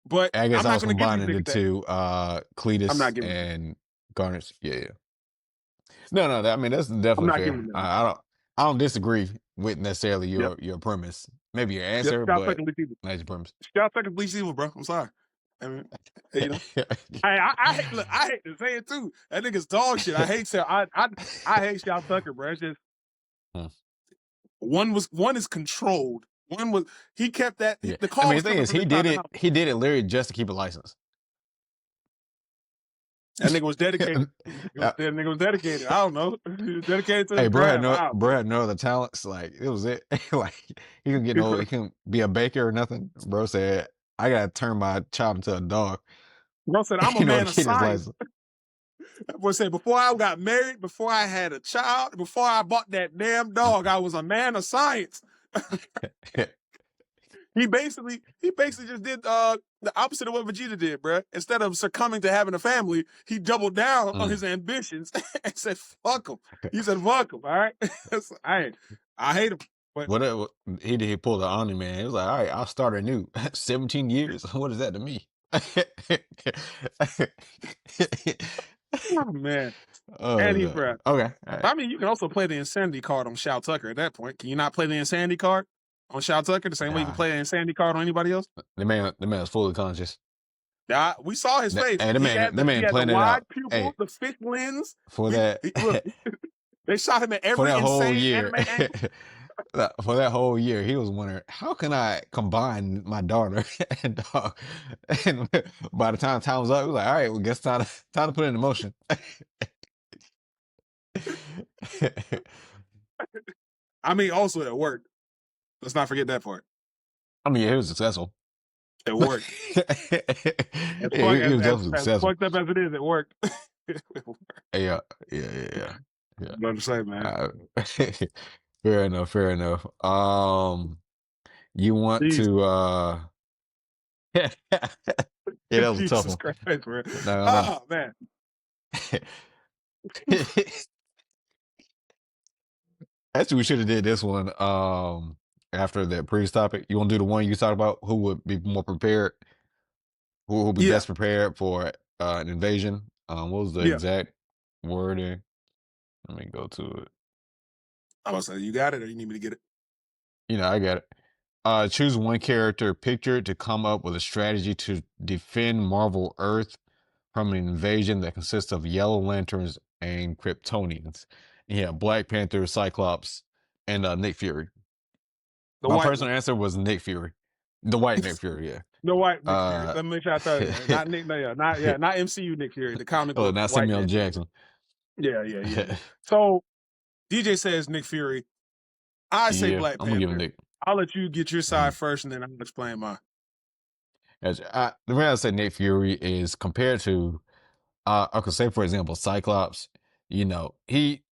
But I guess I'm I not was going to give these combining the niggas that. two, I'm Cletus not giving. and Garnish. Yeah. No, I mean that's I'm definitely not fair. giving them. I don't disagree with necessarily Yep. your premise. Maybe your Yep. answer, Shout but second least evil. not your premise. Shout second least evil, bro. I'm sorry. I mean, you know. I hate look, I hate to say it too. That nigga's dog shit. I hate I hate Shao Tucker, bro. It's just Hmm. one is controlled. One was he kept that Yeah. the I call mean, was the thing coming is, from inside the house. he did it literally just to keep a license. That nigga was dedicated. Uh, That nigga was dedicated. I don't know. He was dedicated to Hey, his craft. Wow. bro had no other talents. Like it was it. Like he could get no, he couldn't be a baker or nothing. Bro said, "I gotta turn my child into a dog Bro said, I'm a in order man to of get his science. license." Boy said, before I got married, before I had a child, before I bought that damn dog, I was a man of science. He basically just did the opposite of what Vegeta did, bro. Instead of succumbing to having a family, he doubled down on his ambitions and said, "Fuck him." He said, "Fuck him." All right, I hate him, but Whatever he pulled the Omni Man. He was like, "All right, I'll start anew." 17 years. What is that to me? oh man, Oh and he, no. bro. Okay. All right. I mean, you can also play the insanity card on Shao Tucker at that point. Can you not play the insanity card on Shao Tucker the same way you can Nah, play the insanity card on anybody else? the man is fully conscious. Yeah, we saw his face. Hey, He the man had the planned it wide out. pupil, Hey, the fish lens. for that Look, they shot him at for every that whole insane year. anime angle. For that whole year, he was wondering, how can I combine my daughter and dog? And by the time was up, he was like, all right, well, guess time to put it into motion. I mean, also it worked. Let's not forget that part. I mean, yeah, he was successful. It Yeah, worked. As he, he was as definitely as successful. fucked up as it is, it worked. Yeah, yeah, yeah, yeah, yeah. What to say, man? Uh, fair enough, fair enough. You want Jeez, to yeah, that was a tough Jesus one. Christ, man. No, no, Oh man. no. Actually, we should have did this one after that previous topic. You want to do the one you talked about? Who would be more prepared? Who will be Yeah, best prepared for an invasion? What was the yeah. exact wording? Let me go to it. I was say, you got it, or you need me to get it? I got it. Choose one character picture to come up with a strategy to defend Marvel Earth from an invasion that consists of Yellow Lanterns and Kryptonians. Yeah, Black Panther, Cyclops, and Nick Fury. The My white one. personal answer was Nick Fury, the white Nick Fury. Yeah. The white Nick Fury. Uh, Let me make sure I throw yeah. Not Nick, no, not MCU Nick Fury, the comic oh, book not white Samuel Nick Fury. Jackson. Yeah. So DJ says Nick Fury. I say Yeah, Black I'm gonna give him Panther. Nick. I'll let you get your Mhm. side first, and then I'll explain mine. The reason I say Nick Fury is compared to, I could say for example, Cyclops. You know, he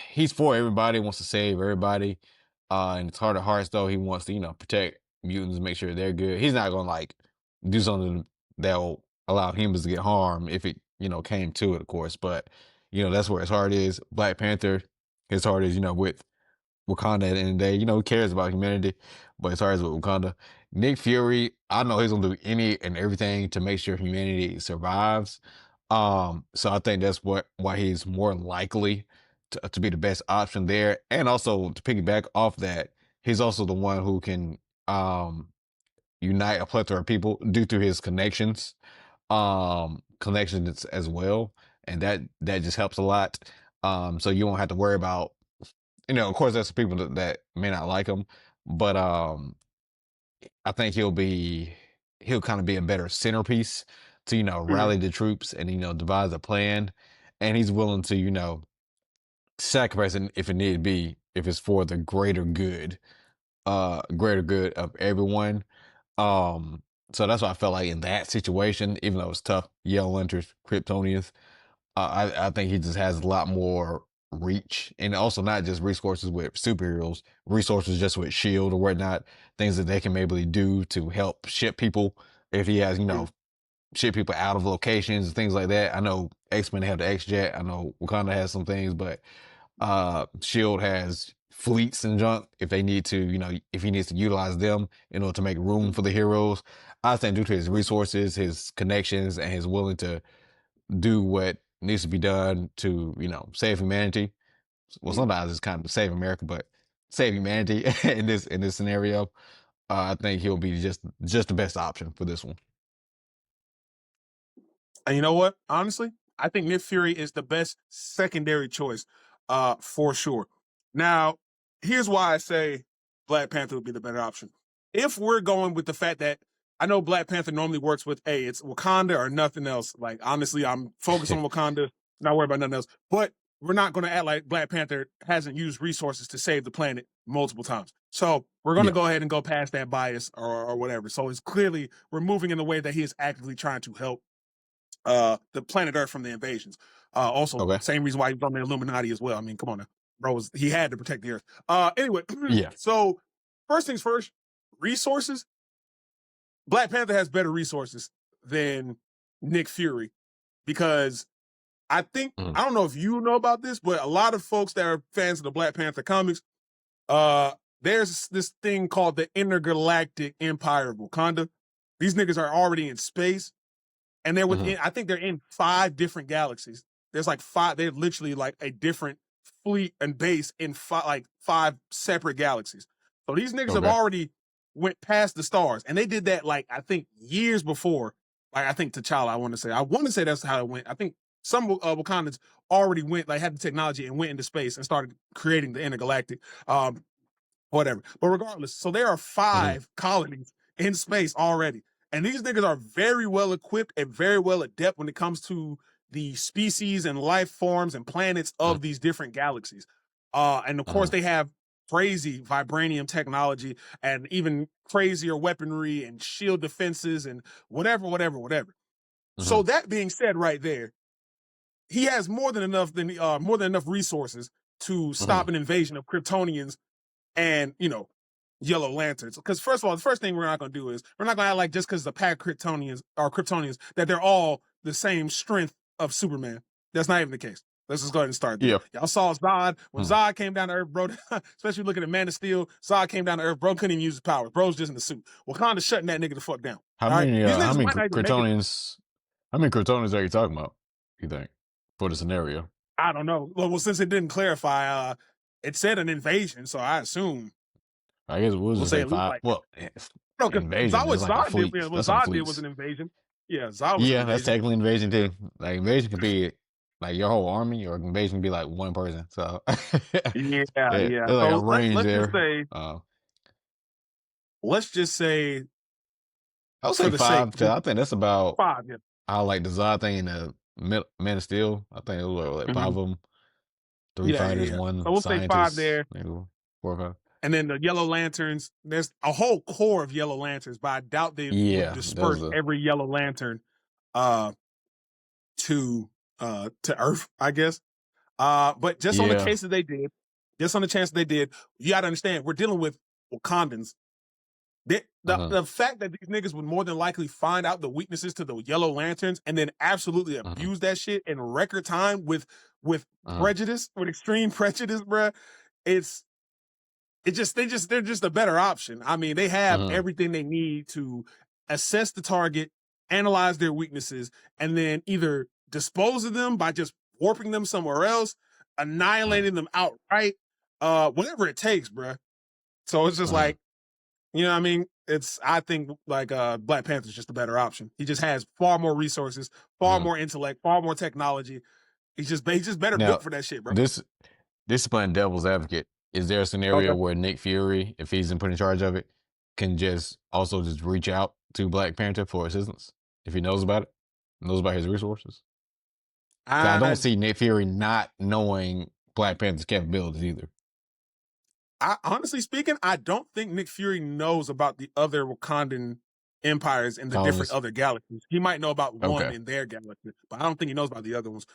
he's for everybody, wants to save everybody. And it's heart of hearts though, he wants to, protect mutants, make sure they're good. He's not gonna like do something that will allow humans to get harmed if it, came to it, of course. But that's where his heart is. Black Panther, his heart is, with Wakanda at the end of the day. Who cares about humanity? But his heart is with Wakanda. Nick Fury, I know he's gonna do any and everything to make sure humanity survives. So I think that's why he's more likely to be the best option there. And also to piggyback off that, he's also the one who can unite a plethora of people due to his connections as well. And that just helps a lot. So you won't have to worry about, of course there's people that may not like him, but I think he'll kind of be a better centerpiece to, Mhm, rally the troops and, devise a plan. And he's willing to, sacrifice it if it need be, if it's for the greater good of everyone. Um, so that's why I felt like in that situation, even though it's tough, Yellow Lanterns, Kryptonians, I think he just has a lot more reach, and also not just resources with superheroes, resources just with Shield or whatnot, things that they can maybe do to help ship people. If he has, mhm, ship people out of locations and things like that. I know X-Men have the X-Jet. I know Wakanda has some things, but Shield has fleets and junk if they need to, if he needs to utilize them in order to make room mhm, for the heroes. I think due to his resources, his connections, and his willing to do what needs to be done to, save humanity. Well, mhm. sometimes it's kind of save America, but save humanity in this scenario. I think he'll be just the best option for this one. And you know what? Honestly, I think Nick Fury is the best secondary choice, for sure. Now, here's why I say Black Panther would be the better option. If we're going with the fact that I know Black Panther normally works with, hey, it's Wakanda or nothing else. Like, honestly, I'm focused on Wakanda, not worried about nothing else. But we're not going to act like Black Panther hasn't used resources to save the planet multiple times. So we're going to Yeah. go ahead and go past that bias or whatever. So it's clearly we're moving in the way that he is actively trying to help the planet Earth from the invasions. Also, Okay. same reason why he was on the Illuminati as well. I mean, come on now, bro. He had to protect the Earth. Anyway, Yeah. so first things first, resources. Black Panther has better resources than Nick Fury because I think Mhm. I don't know if you know about this, but a lot of folks that are fans of the Black Panther comics, there's this thing called the Intergalactic Empire of Wakanda. These niggas are already in space and they're Mhm. within I think they're in 5 different galaxies. There's like 5, they're literally like a different fleet and base in 5 separate galaxies. So these niggas have Okay. already went past the stars, and they did that like I think years before. Like I think T'Challa, I want to say that's how it went. I think some Wakandans already went like had the technology and went into space and started creating the intergalactic whatever. But regardless, so there are Mhm. 5 colonies in space already. And these niggas are very well equipped and very well adept when it comes to the species and life forms and planets Mhm. of these different galaxies. And of course, Mhm. they have crazy vibranium technology and even crazier weaponry and shield defenses and whatever, whatever, whatever. So Mhm. that being said, right there, he has more than enough resources to stop Mhm. an invasion of Kryptonians and Yellow Lanterns. Because first of all, the first thing we're not going to do is we're not going to act like just because the pack Kryptonians that they're all the same strength of Superman. That's not even the case. Let's just go ahead and start there. Yeah. Y'all saw Zod when Mhm. Zod came down to Earth, bro. Especially looking at Man of Steel, Zod came down to Earth, bro. Couldn't even use his powers. Bro's just in the suit. Wakanda shutting that nigga the fuck down. All right, these How niggas many might not even make it. Kryptonians how many Kryptonians are you talking about, you think, for the scenario? I don't know. Well, since it didn't clarify, it said an invasion, so I assume I guess we'll we'll just say say at least 5. like Well, no, because invasion Zod what is like a Zod did, fleet. what That's some Zod did was fleets. an invasion. Yeah, Zod was an Yeah, that's invasion. technically invasion too. Like invasion could be like your whole army, or invasion can be like one person. So Yeah, there's yeah. like a So range let's just there. say let's just say I would for say the sake 5 because I think that's about 5. Yeah. I like the Zod thing in the Man of Steel. I think it was like 5 Mhm. of them, 3 Yeah, yeah, fighters, yeah. So 1 we'll say 5 scientist, there, maybe 4 or 5. and then the Yellow Lanterns. There's a whole core of Yellow Lanterns, but I doubt they would Yeah, that was disperse a every Yellow Lantern uh, to Earth. I guess. But just on the yeah. case that they did, just on the chance that they did, you got to understand we're dealing with Wakandans. Uh-huh, The fact that these niggas would more than likely find out the weaknesses to the Yellow Lanterns and then absolutely uh-huh, abuse that shit in record time with uh-huh, prejudice, with extreme prejudice, bruh. It's they're just a better option. I mean, they have uh-huh, everything they need to assess the target, analyze their weaknesses, and then either dispose of them by just warping them somewhere else, uh-huh, annihilating them outright, whatever it takes, bruh. So it's just uh-huh, like, I mean, it's I think like Black Panther's just a better option. He just has far more resources, far uh-huh. more intellect, far more technology. He's just better built Now, for that shit, bro. this this is playing devil's advocate. Is there a Okay. scenario where Nick Fury, if he's put in charge of it, can just reach out to Black Panther for assistance if he knows about it, knows about his resources? 'Cause I don't I see Nick Fury not knowing Black Panther's capabilities either. I honestly speaking, I don't think Nick Fury knows about the other Wakandan empires in the different Colonies. other galaxies. He might know about one Okay. in their galaxy, but I don't think he knows about the other ones.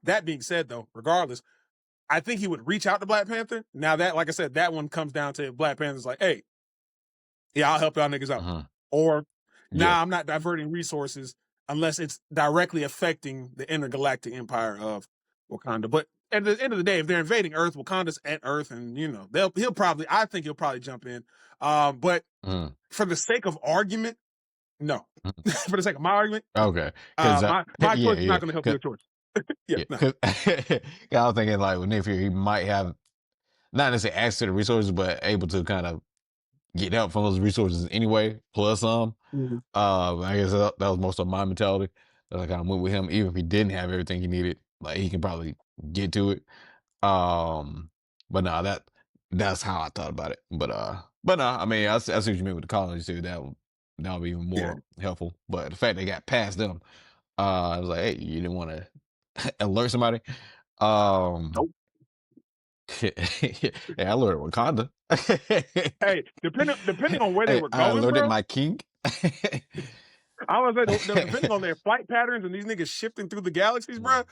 That being said, though, regardless, I think he would reach out to Black Panther. Now that, like I said, that one comes down to if Black Panther's like, hey, yeah, I'll help y'all niggas out. Uh-huh. Or, Yeah. I'm not diverting resources unless it's directly affecting the intergalactic empire of Wakanda. But at the end of the day, if they're invading Earth, Wakanda's at Earth, and I think he'll probably jump in. But Uh-huh. for the sake of argument, no. Uh-huh. For the sake of my argument, no. Okay. Because My yeah, choice is yeah. not going to help 'Cause your choice. Yeah, yeah, no. 'cause I was thinking like with Nick Fury, he might have not necessarily access to the resources, but able to kind of get help from those resources anyway, plus some. Mhm. I guess that was most of my mentality. That I kind of went with him, even if he didn't have everything he needed, like he can probably get to it. Um, but no, that's how I thought about it. But no, I mean, I see what you mean with the colonies too. That would be even Yeah. more helpful. But the fact they got past them, I was like, hey, you didn't want to alert somebody. Um, Nope. yeah, I alerted Wakanda. Hey, depending on where they Hey, were I going, alerted bro. my king. I was say, depending on their flight patterns and these niggas shifting through the galaxies, bro. Mm,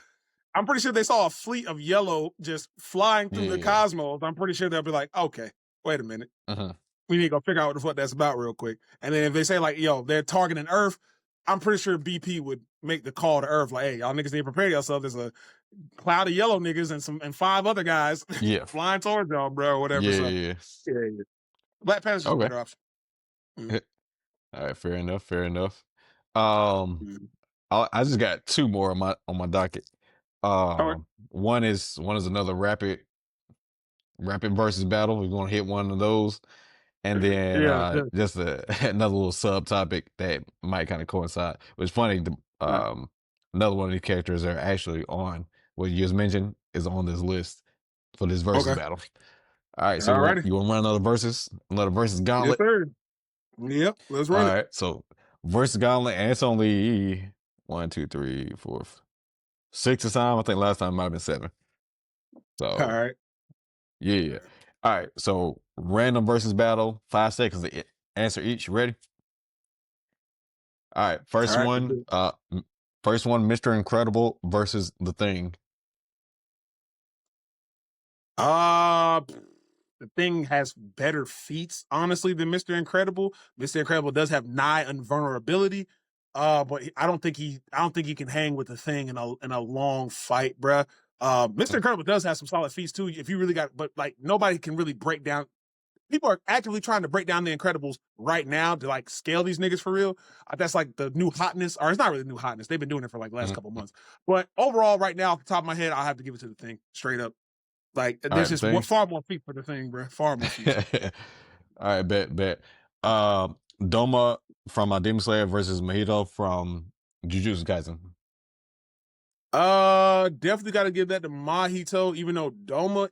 I'm pretty sure they saw a fleet of yellow just flying through the yeah. cosmos. I'm pretty sure they'll be like, okay, wait a minute. Uh-huh. We need to go figure out what the fuck that's about real quick. And then if they say like, yo, they're targeting Earth, I'm pretty sure BP would make the call to Earth like, hey, y'all niggas need to prepare yourselves. There's a cloud of yellow niggas and 5 other guys Yeah. flying towards y'all, bro, or whatever. Yeah. So Yeah. yeah, yeah. Black Panther's just a Okay. better option. Mm, All right. Fair enough. Fair enough. Um, mm. I just got two more on my docket. Okay. One is another rapid versus battle. We're gonna hit one of those, and then Yeah. just another little subtopic that might kind of coincide. It's funny. Right. another one of these characters that are actually on what you just mentioned is on this list for this versus Okay. battle. All right, so Alrighty. you want to run another versus Yes, gauntlet? sir. Yep. Let's All run it. right, so versus gauntlet, and it's only one, two, three, four, six this time. I think last time it might have been seven. All So right. yeah, yeah. All right, so random versus battle, 5 seconds to answer each. Ready? All right, All right. Let's do it. first one, Mr. Incredible versus the Thing. Uh, the thing has better feats, honestly, than Mr. Incredible. Mr. Incredible does have nigh invulnerability. But I don't think he can hang with the thing in a long fight, bruh. Mr. Incredible does have some solid feats too. If you really got, but like nobody can really break down. People are actively trying to break down the Incredibles right now to like scale these niggas for real. That's like the new hotness, or it's not really new hotness. They've been doing it for like the last Mhm. couple months. But overall, right now, off the top of my head, I'll have to give it to the thing straight up. Like All there's right, the just Thing. far more feet for the thing, bro. Far more feet. All right, bet. Doma from Demon Slayer versus Mahito from Jujutsu Kaisen. Definitely got to give that to Mahito. Even though Doma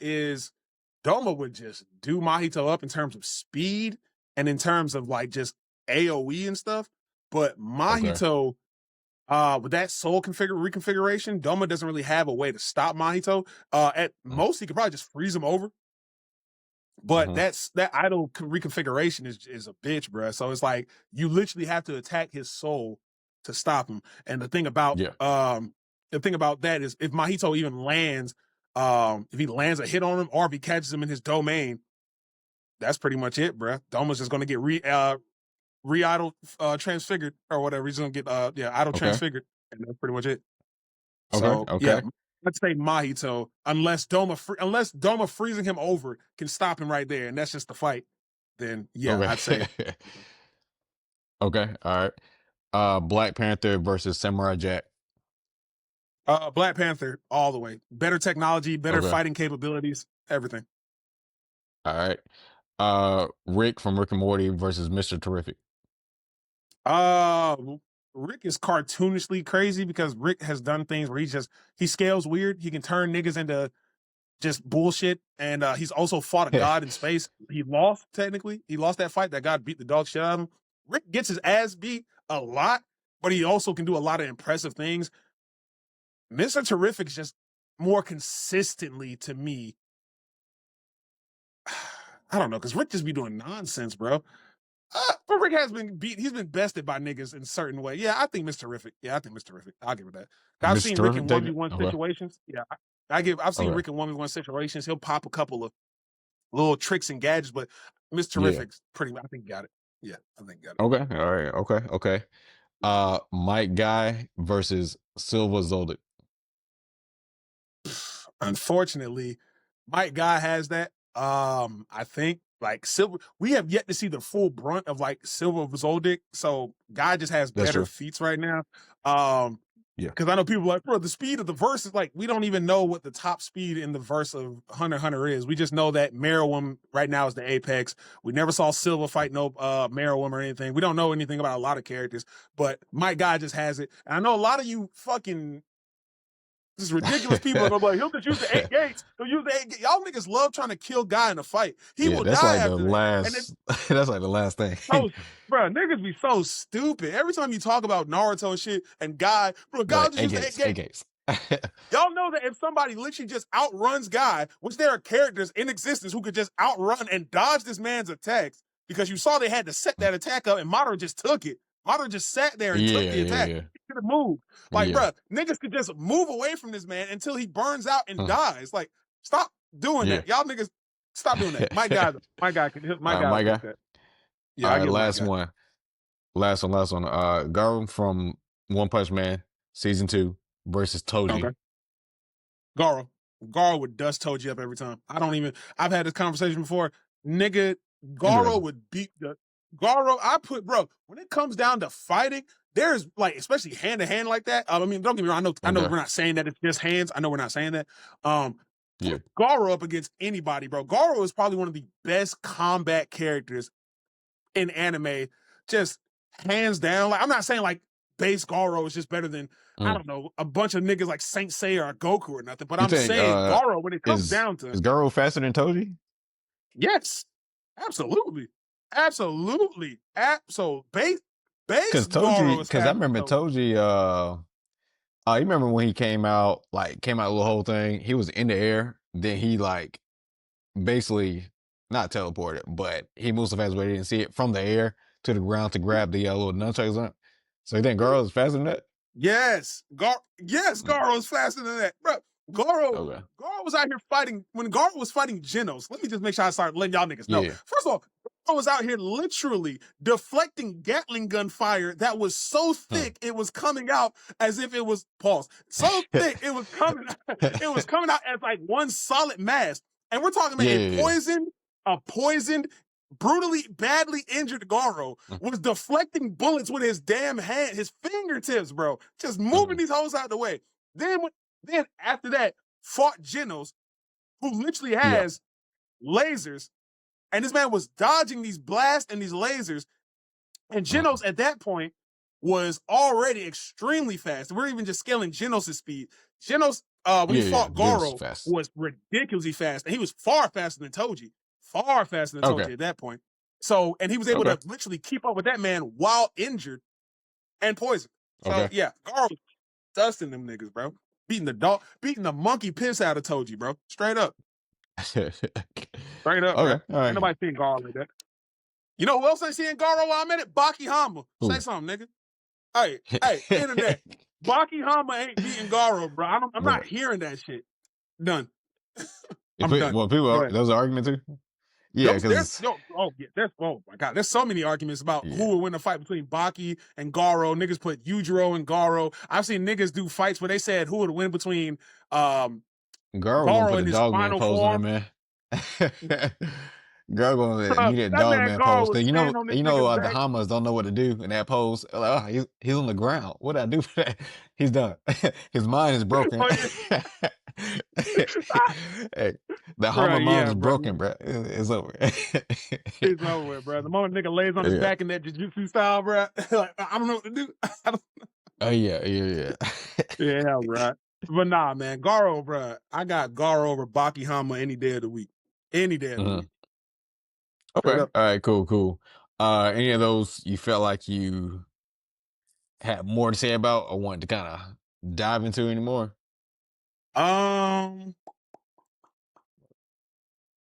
would just do Mahito up in terms of speed and in terms of like just AOE and stuff. But Okay. Mahito, with that soul reconfiguration, Doma doesn't really have a way to stop Mahito. At most, he could probably just freeze him over. But Mm-hmm. that idle reconfiguration is a bitch, bro. So it's like you literally have to attack his soul to stop him. And Yeah. the thing about that is if Mahito even lands, if he lands a hit on him or if he catches him in his domain, that's pretty much it, bro. Doma's just gonna get re-idle transfigured or whatever. He's gonna get idle Okay. transfigured, and that's pretty much it. Okay. So yeah, Okay. let's say Mahito, unless Doma freezing him over can stop him right there, and that's just the fight. Then yeah, I'd say Okay. Okay. All right. Black Panther versus Samurai Jack. Black Panther all the way. Better technology, better Okay. fighting capabilities, everything. All right. Rick from Rick and Morty versus Mr. Terrific. Uh, Rick is cartoonishly crazy because Rick has done things where he scales weird. He can turn niggas into just bullshit. And he's also fought a god in space. He lost, technically. He lost that fight. That god beat the dog shit out of him. Rick gets his ass beat a lot, but he also can do a lot of impressive things. Mr. Terrific is just more consistently to me. I don't know, because Rick just be doing nonsense, bro. But Rick has been beat. He's been bested by niggas in certain way. Yeah, I think Mr. Terrific. Yeah, I think Mr. Terrific. I'll give it that. I've Mr. seen Rick Terrific in one take v it? one Okay. situations. Yeah, I've seen Okay. Rick in 1v1 situations. He'll pop a couple of little tricks and gadgets, but Mr. Yeah. Terrific's pretty. I think got it. Yeah, I think got it. Okay. All right. Okay. Okay. Mike Guy versus Silva Zoldyck. Unfortunately, Mike Guy has that. I think like Silver, we have yet to see the full brunt of like Silver Zoldyck. So Guy just has That's better true. feats right now. Um, Yeah. because I know people are like, bro, the speed of the verse is like we don't even know what the top speed in the verse of Hunter x Hunter is. We just know that Merowim right now is the apex. We never saw Silver fight no Merowim or anything. We don't know anything about a lot of characters, but Mike Guy just has it. And I know a lot of you fucking this ridiculous people are gonna be like, he'll just use the 8 gates. He'll use the 8 gates. Y'all niggas love trying to kill Guy in a fight. He Yeah, will that's die like the after that. And it's last that's like the last thing. so, bro, niggas be so stupid. Every time you talk about Naruto and shit and Guy, bro, They're Guy will like just eight use the 8 gates, eight gates. gates. Y'all know that if somebody literally just outruns Guy, which there are characters in existence who could just outrun and dodge this man's attacks, because you saw they had to set that attack up and Madara just took it. Madara just sat there and took Yeah, the attack. yeah, He could have moved. Like, yeah. bro, niggas could just move away from this man until he burns out and Hmm, dies. Like, stop doing yeah. that. Y'all niggas, stop doing that. My All right, guy my will take guy. that. All Yeah, I right, give my last guy. one. Last one. Garu from One Punch Man season 2 versus Okay. Toji. Garo. Garo would dust Toji up every time. I've had this conversation before. Nigga, Garo Interesting. would beat the bro, when it comes down to fighting, there's like, especially hand to hand like that. I mean, don't get me wrong. I know Okay. we're not saying that it's just hands. I know we're not saying that. Yeah. Put Garo up against anybody, bro. Garo is probably one of the best combat characters in anime, just hands down. Like, I'm not saying like base Garo is just better than, I Mm. don't know, a bunch of niggas like Saint Seiya or Goku or nothing. But You I'm think saying Garo, when it comes down to, is Garo faster than Toji? yes, absolutely, absolutely, absolutely. Base Garo is Because I faster than remember Toji. Toji. You remember when he came out, like came out with the whole thing. He was in the air, then he like basically not teleported, but he moved so fast where he didn't see it from the air to the ground to grab the little nunchucks on. So you think Garo is faster than that? Yes, Mm, Garo is faster than that, bro. Garo, okay. Garo was out here fighting when Garo was fighting Genos. Let me just make sure I start letting y'all niggas know. Yeah. First of all, Garo was out here literally deflecting Gatling gun fire that was so Hmm. thick it was coming out as if it was pause. So thick it was coming, it was coming out as like one solid mass. And we're talking about Yeah, yeah, yeah. a poisoned, brutally, badly injured Garo Mm, was deflecting bullets with his damn hand, his fingertips, bro. Just moving mhm. these hoes out the way. Then after that, fought Genos, who literally Yeah. has lasers, and this man was dodging these blasts and these lasers. And Mhm. Genos at that point was already extremely fast. We're even just scaling Genos' speed. Genos, when he Yeah, yeah. fought Just Goro, fast. was ridiculously fast, and he was far faster than Toji. Far faster than Okay. Toji at that point. So, and he was able Okay. to literally keep up with that man while injured and poisoned. So Okay. yeah, Garo was dusting them niggas, bro. Beating the monkey piss out of Toji, bro. Straight up. Straight up, bro. Okay. All Ain't right. nobody seeing Garo like that. You know who else ain't seeing Garo while I'm in it? Baki Hama. Say Cool. something, nigga. Hey, internet. Baki Hama ain't beating Garo, bro. I'm Bro, not hearing that shit. Done. if I'm it, done. well, people Go are, ahead. those are argument too. Yeah, because There's oh my god, there's so many arguments about yeah, who would win a fight between Baki and Garo. Niggas put Yujiro and Garo. I've seen niggas do fights where they said who would win between um Garo gonna Garo put in the his dog man final pose on him, form. man. Garo gonna immediate That dog man man Garo pose was thing. standing on this nigga's The back. Hamas don't know what to do in that pose. Like, oh, he's on the ground. What did I do for that? He's done. His mind is broken. Oh, yeah. Hey, the Bro, Hama mind yeah, is bro. broken, bro. It's over. It's over with, bro. The moment nigga lays on his Yeah. back in that jujutsu style, bro, like, I don't know what to do. Oh yeah, yeah, Yeah, bro. But nah, man, Garo, bro. I got Garo over Baki Hama any day of the week. Any day of the yeah. week. Straight Okay. up. All right. Cool. Cool. Any of those you felt like you had more to say about or wanted to kind of dive into anymore? Um,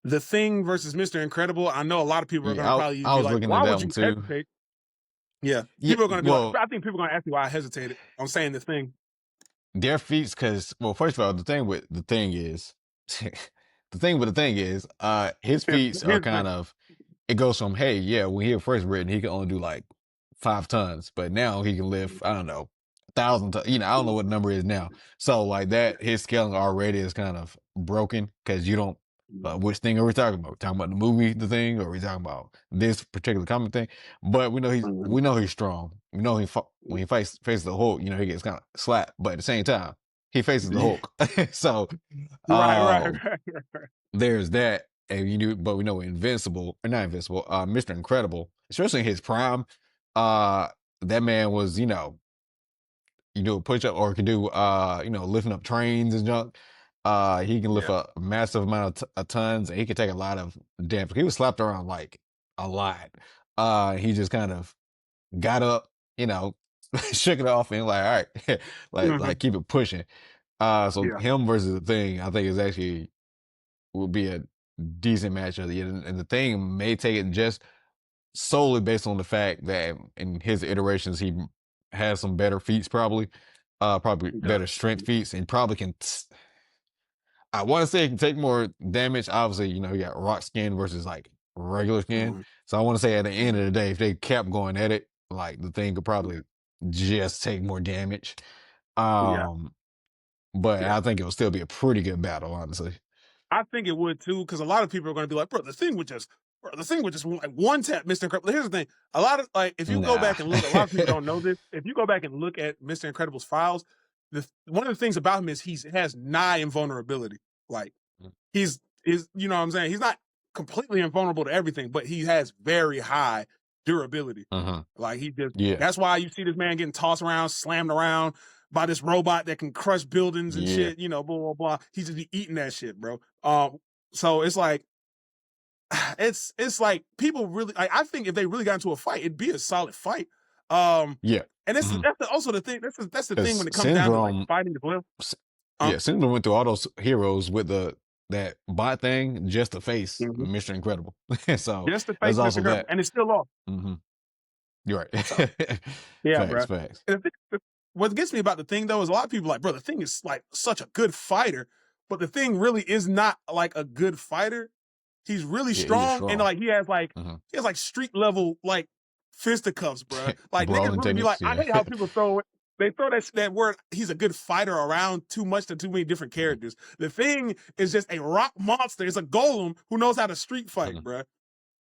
The Thing versus Mr. Incredible. I know a lot of people are Yeah, gonna probably I be was like, looking at "Why that would one you too. hesitate?" Yeah, Yeah. people are gonna be like, Well, I think people are gonna ask me why I hesitated on saying The Thing. their feats, because well, first of all, the thing is, the thing is, his feats are Here's the kind thing. of it goes from, hey, yeah, when he was first written, he could only do like 5 tons, but now he can lift, I don't know, 1,000 tons. You know, I don't know what the number is now. So like that, his scaling already is kind of broken because you don't. Which thing are we talking about? We're talking about the movie, the thing, or are we talking about this particular comic thing? But we know he's strong. We know when he faces the Hulk, you know he gets kind of slapped, but at the same time, he faces the Yeah. Hulk. So Right, um, right. there's that, and but we know Invincible or not Invincible, Mr. Incredible, especially in his prime, uh, that man was, you do a push up or can do, lifting up trains and junk. He can lift Yeah. a massive amount of tons, and he can take a lot of damage. He was slapped around like a lot. He just kind of got up, you know, shook it off, and like, all right, Hmm. like keep it pushing. So Yeah. him versus the thing, I think is actually will be a decent match of the year. And the thing may take it just solely based on the fact that in his iterations he has some better feats, probably He better does. strength feats, and probably can. I want to say he can take more damage. Obviously, you got rock skin versus like regular skin. Hmm. So I want to say at the end of the day, if they kept going at it, like the thing could probably just take more damage. Yeah. Um, but Yeah. I think it will still be a pretty good battle, honestly. I think it would too, because a lot of people are going to be like, bro, the thing would just like one tap Mr. Incredible. Here's the thing: a lot of like, if you go Nah. back and look, a lot of people don't know this. If you go back and look at Mr. Incredible's files, one of the things about him is he has nigh invulnerability. Like he's is you know what I'm saying. He's not completely invulnerable to everything, but he has very high durability. Uh-huh. Like he just Yeah. that's why you see this man getting tossed around, slammed around by this robot that can crush buildings and Yeah. shit, blah blah blah. He's just be eating that shit, bro. So it's like it's like people really I think if they really got into a fight, it'd be a solid fight. Um Yeah. and this is Mhm. also the thing. That's the thing Because when it comes down to like Syndrome fighting as well. S Um yeah, Syndrome went through all those heroes with that bot thing just to face mhm. Mr. Incredible. So, Just to face there's Mr. also Incredible. that. And it's still lost. Mhm. You're So right. yeah, Facts, bro. facts. And what gets me about the thing though is a lot of people like, bro, the thing is like such a good fighter, but the thing really is not like a good fighter. He's really Yeah, he's just strong and strong. like Mhm. he has like street level like fisticuffs, bro. Like niggas Brawling really be like, techniques, I yeah. hate how people throw that word. He's a good fighter around too much to too many different Mhm, characters. The thing is just a rock monster. It's a golem who knows how to street fight, mhm. bro.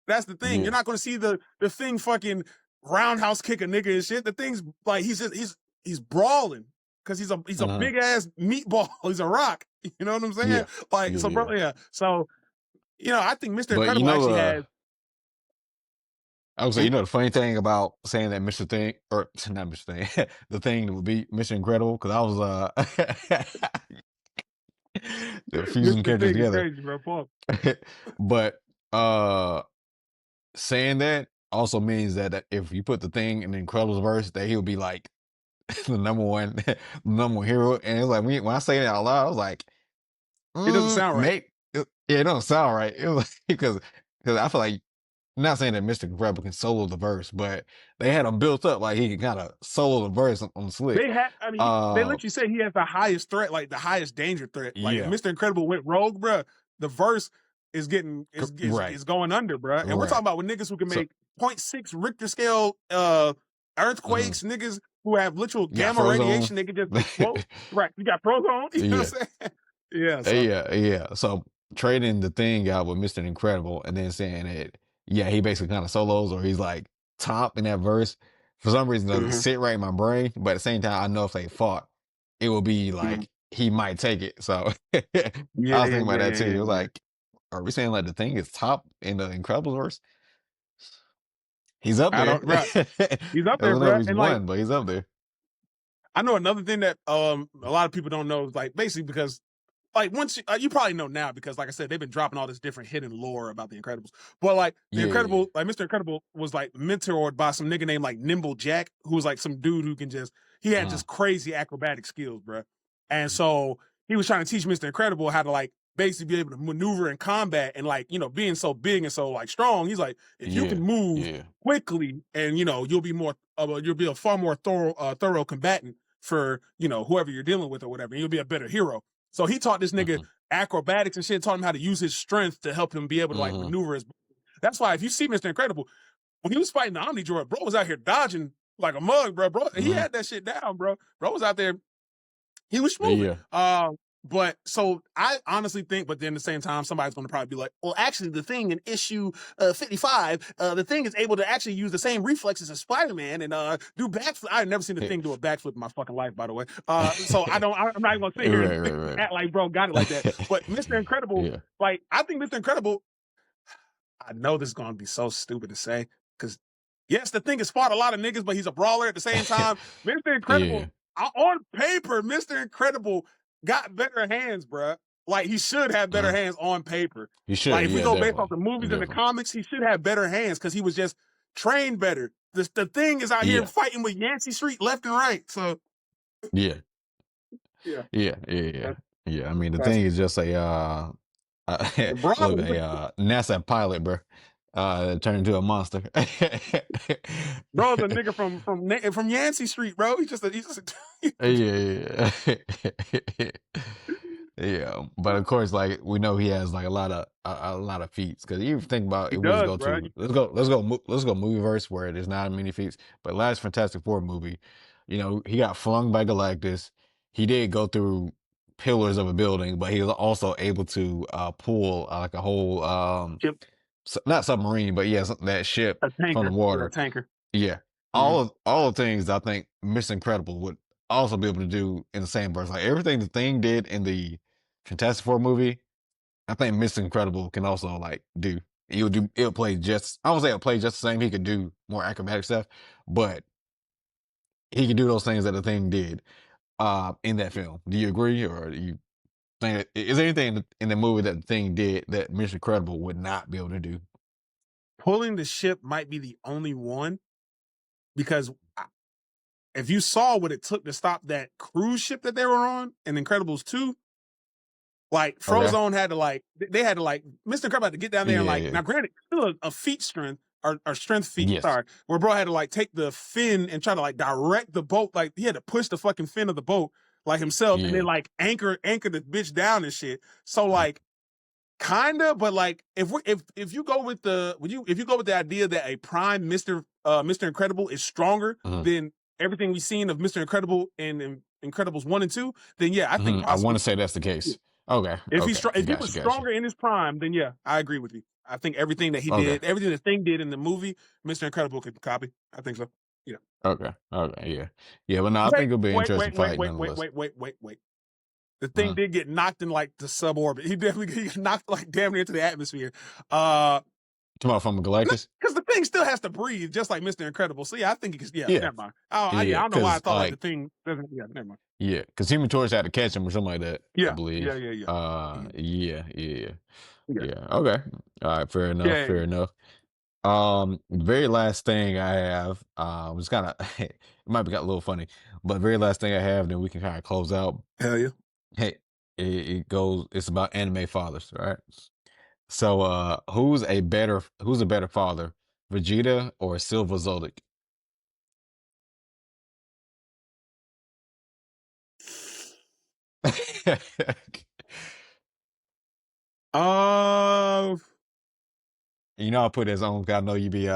That's the thing. You're Yeah. not going to see the thing fucking roundhouse kick a nigga and shit. The thing's like he's brawling because he's a Uh-huh. big ass meatball. He's a rock. You know what I'm saying? Yeah. Like Yeah, so, bro. yeah. Yeah. So I think Mr. But, Incredible actually has. I would say, Hmm? the funny thing about saying that Mr. Thing or not Mr. Thing, the thing would be Mr. Incredible, because I was, they're fusing Mr. characters Thing is together. crazy, bro. Fuck. But, uh saying that also means that if you put the thing in the Incredibles verse, that he'll be like the number one hero. And it's like when I say that out loud, I was like, It doesn't sound right. mate, it don't sound right. It was like, because I feel like not saying that Mr. Incredible can solo the verse, but they had him built up like he can kind of solo the verse on slick. I mean, they Uh, let you say he has the highest threat, like the highest danger threat. Like if yeah, Mr. Incredible went rogue, bro, the verse is getting right, is going under, bro. And we're talking right. about with niggas who can So make point 0.6 Richter scale mhm. earthquakes, niggas who have literal You got gamma Frozone. radiation, they can just explode. Right. You got Prozone, you know Yeah. what I'm saying? Yeah, so Yeah. So trading the thing out with Mr. Incredible and then saying that, yeah, he basically kind of solos or he's like top in that verse. For some reason, doesn't mhm, sit right in my brain. But at the same time, I know if they fought, it would be mhm. like he might take it. So Yeah, I was yeah, thinking about yeah, that yeah, too. It yeah, was yeah. like, are we saying like the thing is top in the Incredibles verse? He's up I there. don't right. I He's up there, don't know if bro. he's And like one, but he's up there. I know another thing that a lot of people don't know is like basically because like once you probably know now because like I said they've been dropping all this different hidden lore about the Incredibles. But like the Yeah, yeah, Incredible, like Mr. Incredible was like mentored by some nigga named like Nimble Jack, who was like some dude who can just he had yeah. just crazy acrobatic skills, bro. And so he was trying to teach Mr. Incredible how to like basically be able to maneuver in combat and like being so big and so like strong. He's like if you can Yeah, move yeah. quickly and you'll be a far more thorough combatant for whoever you're dealing with or whatever. And you'll be a better hero. So he taught this nigga Hmm. acrobatics and shit, taught him how to use his strength to help him be able to like Hmm. maneuver his. That's why if you see Mr. Incredible, when he was fighting the Omni Droid, bro was out here dodging like a mug, bro. Bro, he Hmm. had that shit down, bro. Bro was out there, he was smoothing. Yeah. But so I honestly think, but then at the same time, somebody's going to probably be like, well, actually, the thing in issue 55, the thing is able to actually use the same reflexes as Spider-Man and do backflip. I've never seen the thing do a backflip in my fucking life, by the way. So I'm not even going to sit here and Right, right, act like bro got it like that. right. But Mr. Incredible, Yeah. like I think Mr. Incredible, I know this is going to be so stupid to say because yes, the thing has fought a lot of niggas, but he's a brawler at the same time. Mr. Yeah. Incredible, on paper, Mr. Incredible got better hands, bruh. Like he should have better Uh-huh. hands on paper. You Like should, if we yeah, go based off definitely. the movies and the Definitely. comics, he should have better hands because he was just trained better. The thing is out here Yeah. fighting with Yancey Street left and right. So Yeah. yeah, Yeah. Yeah. Yeah. that's, Yeah. I mean, the that's thing is just look, brawling. NASA pilot, bro. Turned into a monster. Bro's a nigga from Yancey Street, bro. He's just Yeah, yeah. Yeah, but of course, like we know he has like a lot of feats. Because you think about he if we just does, go bro. to let's go movie verse where there's not many feats. But last Fantastic Four movie, he got flung by Galactus. He did go through pillars of a building, but he was also able to pull like a whole Chip not submarine, but yeah, that ship a from the tanker. Yeah, a water. tanker. Yeah. Mhm. All the things I think Miss Incredible would also be able to do in the same verse. Like everything the thing did in the Fantastic Four movie, I think Miss Incredible can also like do. It'll play just. I won't say it'll play just the same. He could do more acrobatic stuff, but he can do those things that the thing did in that film. Do you agree, or do you think is there anything in the movie that the thing did that Mission Incredible would not be able to do? Pulling the ship might be the only one because if you saw what it took to stop that cruise ship that they were on in Incredibles 2, like Okay. Frozone had to like they had to like Mr. Incredible had to get down there and Yeah, like yeah. now granted still a feat strength or strength feat, Yes. sorry, where bro had to like take the fin and try to like direct the boat, like he had to push the fucking fin of the boat like himself and then Yeah. like anchor the bitch down and shit. So Mhm. like kinda, but like if you go with the would you if you go with the idea that a prime Mr. Incredible is stronger Mhm. than everything we've seen of Mr. Incredible in Incredibles 1 and 2, then yeah, I think Mhm. I want possibly to say that's the case. Okay. Okay. if he was Gotcha. Gotcha. stronger in his prime, then yeah, I agree with you. I think everything that he Okay. did, everything the thing did in the movie, Mr. Incredible could copy. I think so. Yeah. Okay. Okay. Yeah. Yeah. But no, I Wait, think it'll be an wait, interesting wait, wait, fight wait, wait, nonetheless. wait, wait, wait, wait. The thing Mhm. did get knocked in like the suborbit. He definitely he got knocked like damn near into the atmosphere. Uh Come on from Galactus. because the thing still has to breathe, just like Mr. Incredible. So yeah, I think it could, yeah, Yeah. never mind. Yeah. Yeah, I don't know why I Because thought like the thing doesn't. Yeah, never mind. yeah, because Human Torch had to catch him or something like that. I Yeah, yeah, believe. yeah, yeah. Mhm. Yeah. Yeah. Yeah, Yeah. Okay. All right. Fair enough. yeah, Fair yeah. enough. Very last thing I have, was kind of it might be got a little funny, but very last thing I have, then we can kind of close out. Hell yeah. Hey, it goes. It's about anime fathers, right? So, who's a better father, Vegeta or Silver Zodic? Uh, You know, I put his own. I know you be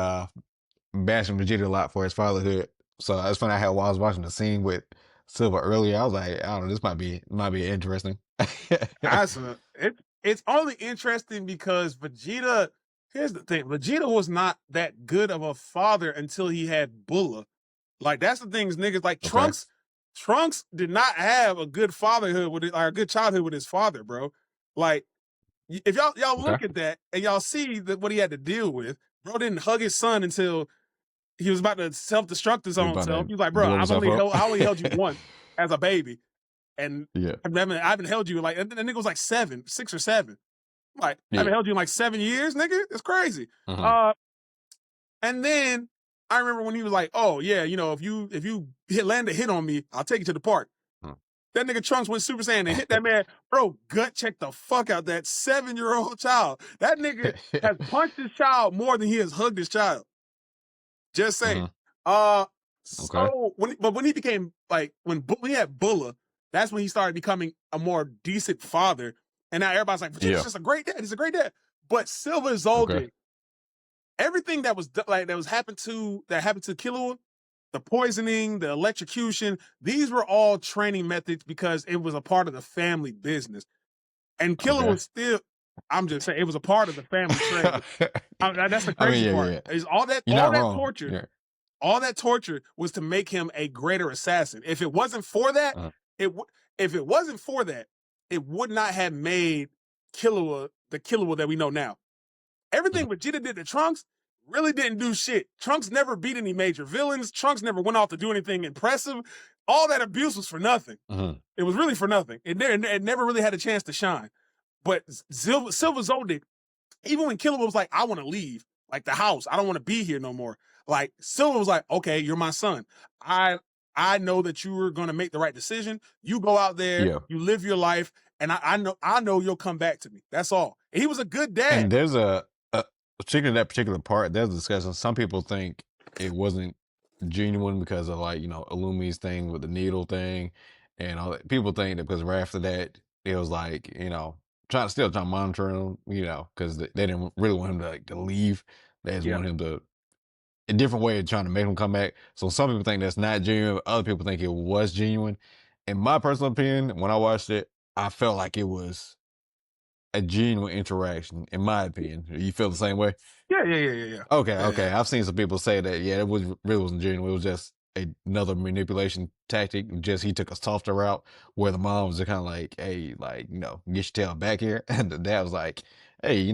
bashing Vegeta a lot for his fatherhood. So it's funny. While I was watching the scene with Silver earlier, I was like, I don't know, this might be interesting. that's a it's only interesting because Vegeta. Here's the thing: Vegeta was not that good of a father until he had Bulla. Like that's the things niggas like Okay. Trunks. Trunks did not have a good fatherhood with it, or a good childhood with his father, bro. Like if y'all Okay. look at that and y'all see that what he had to deal with, bro didn't hug his son until he was about to self destruct his You own about self. to He was like, bro, blow himself up? I only held you once as a baby, and Yeah. I haven't held you in like and the nigga was like 6 or 7. Like I haven't Yeah. held you in like 7 years, nigga. It's crazy. Hmm. Uh, and then I remember when he was like, oh yeah, if you land a hit on me, I'll take you to the park. That nigga Trunks went Super Saiyan and hit that man. Bro, gut checked the fuck out that 7-year-old child. That nigga has punched his child more than he has hugged his child. Just saying. Hmm. Uh, Okay. when he became like when he had Bulla, that's when he started becoming a more decent father. And now everybody's like, Vegeta's Yeah. just a great dad. He's a great dad. But Silver Okay. Zoldyck, everything that was like that happened to Killua, the poisoning, the electrocution, these were all training methods because it was a part of the family business. And Killer Okay. was still, I'm just saying, it was a part of the family trade. That's the I mean, crazy yeah, part. yeah. Is You're not wrong. torture, Yeah. all that torture was to make him a greater assassin. If it wasn't for that, Uh, if it wasn't for that, it would not have made Killua the Killua that we know now. mhm, Everything Vegeta did to Trunks really didn't do shit. Trunks never beat any major villains. Trunks never went off to do anything impressive. All that abuse was for nothing. mhm, It was really for nothing. It never really had a chance to shine. But Silver Zoldyck, even when Killua was like, I want to leave, like the house, I don't want to be here no more. Like Silver was like, okay, you're my son. I I know that you were gonna make the right decision. You go out there, yeah. you live your life, and I know you'll come back to me. That's all. And he was a good dad. And there's a particular that particular part. There's a discussion. Some people think it wasn't genuine because of like Illumi's thing with the needle thing, and all that. People think that because right after that it was like trying to monitor him, because they didn't really want him to like to leave. They just Yeah. want him to a different way of trying to make him come back. So some people think that's not genuine. Other people think it was genuine. In my personal opinion, when I watched it, I felt like it was a genuine interaction. In my opinion, you feel the same way? Yeah, yeah, yeah, yeah, yeah. Okay, Yeah, okay. yeah. I've seen some people say that. Yeah, it was really wasn't genuine. It was just another manipulation tactic. Just he took a softer route where the mom was kind of like, "Hey, like get your tail back here," and the dad was like, "Hey,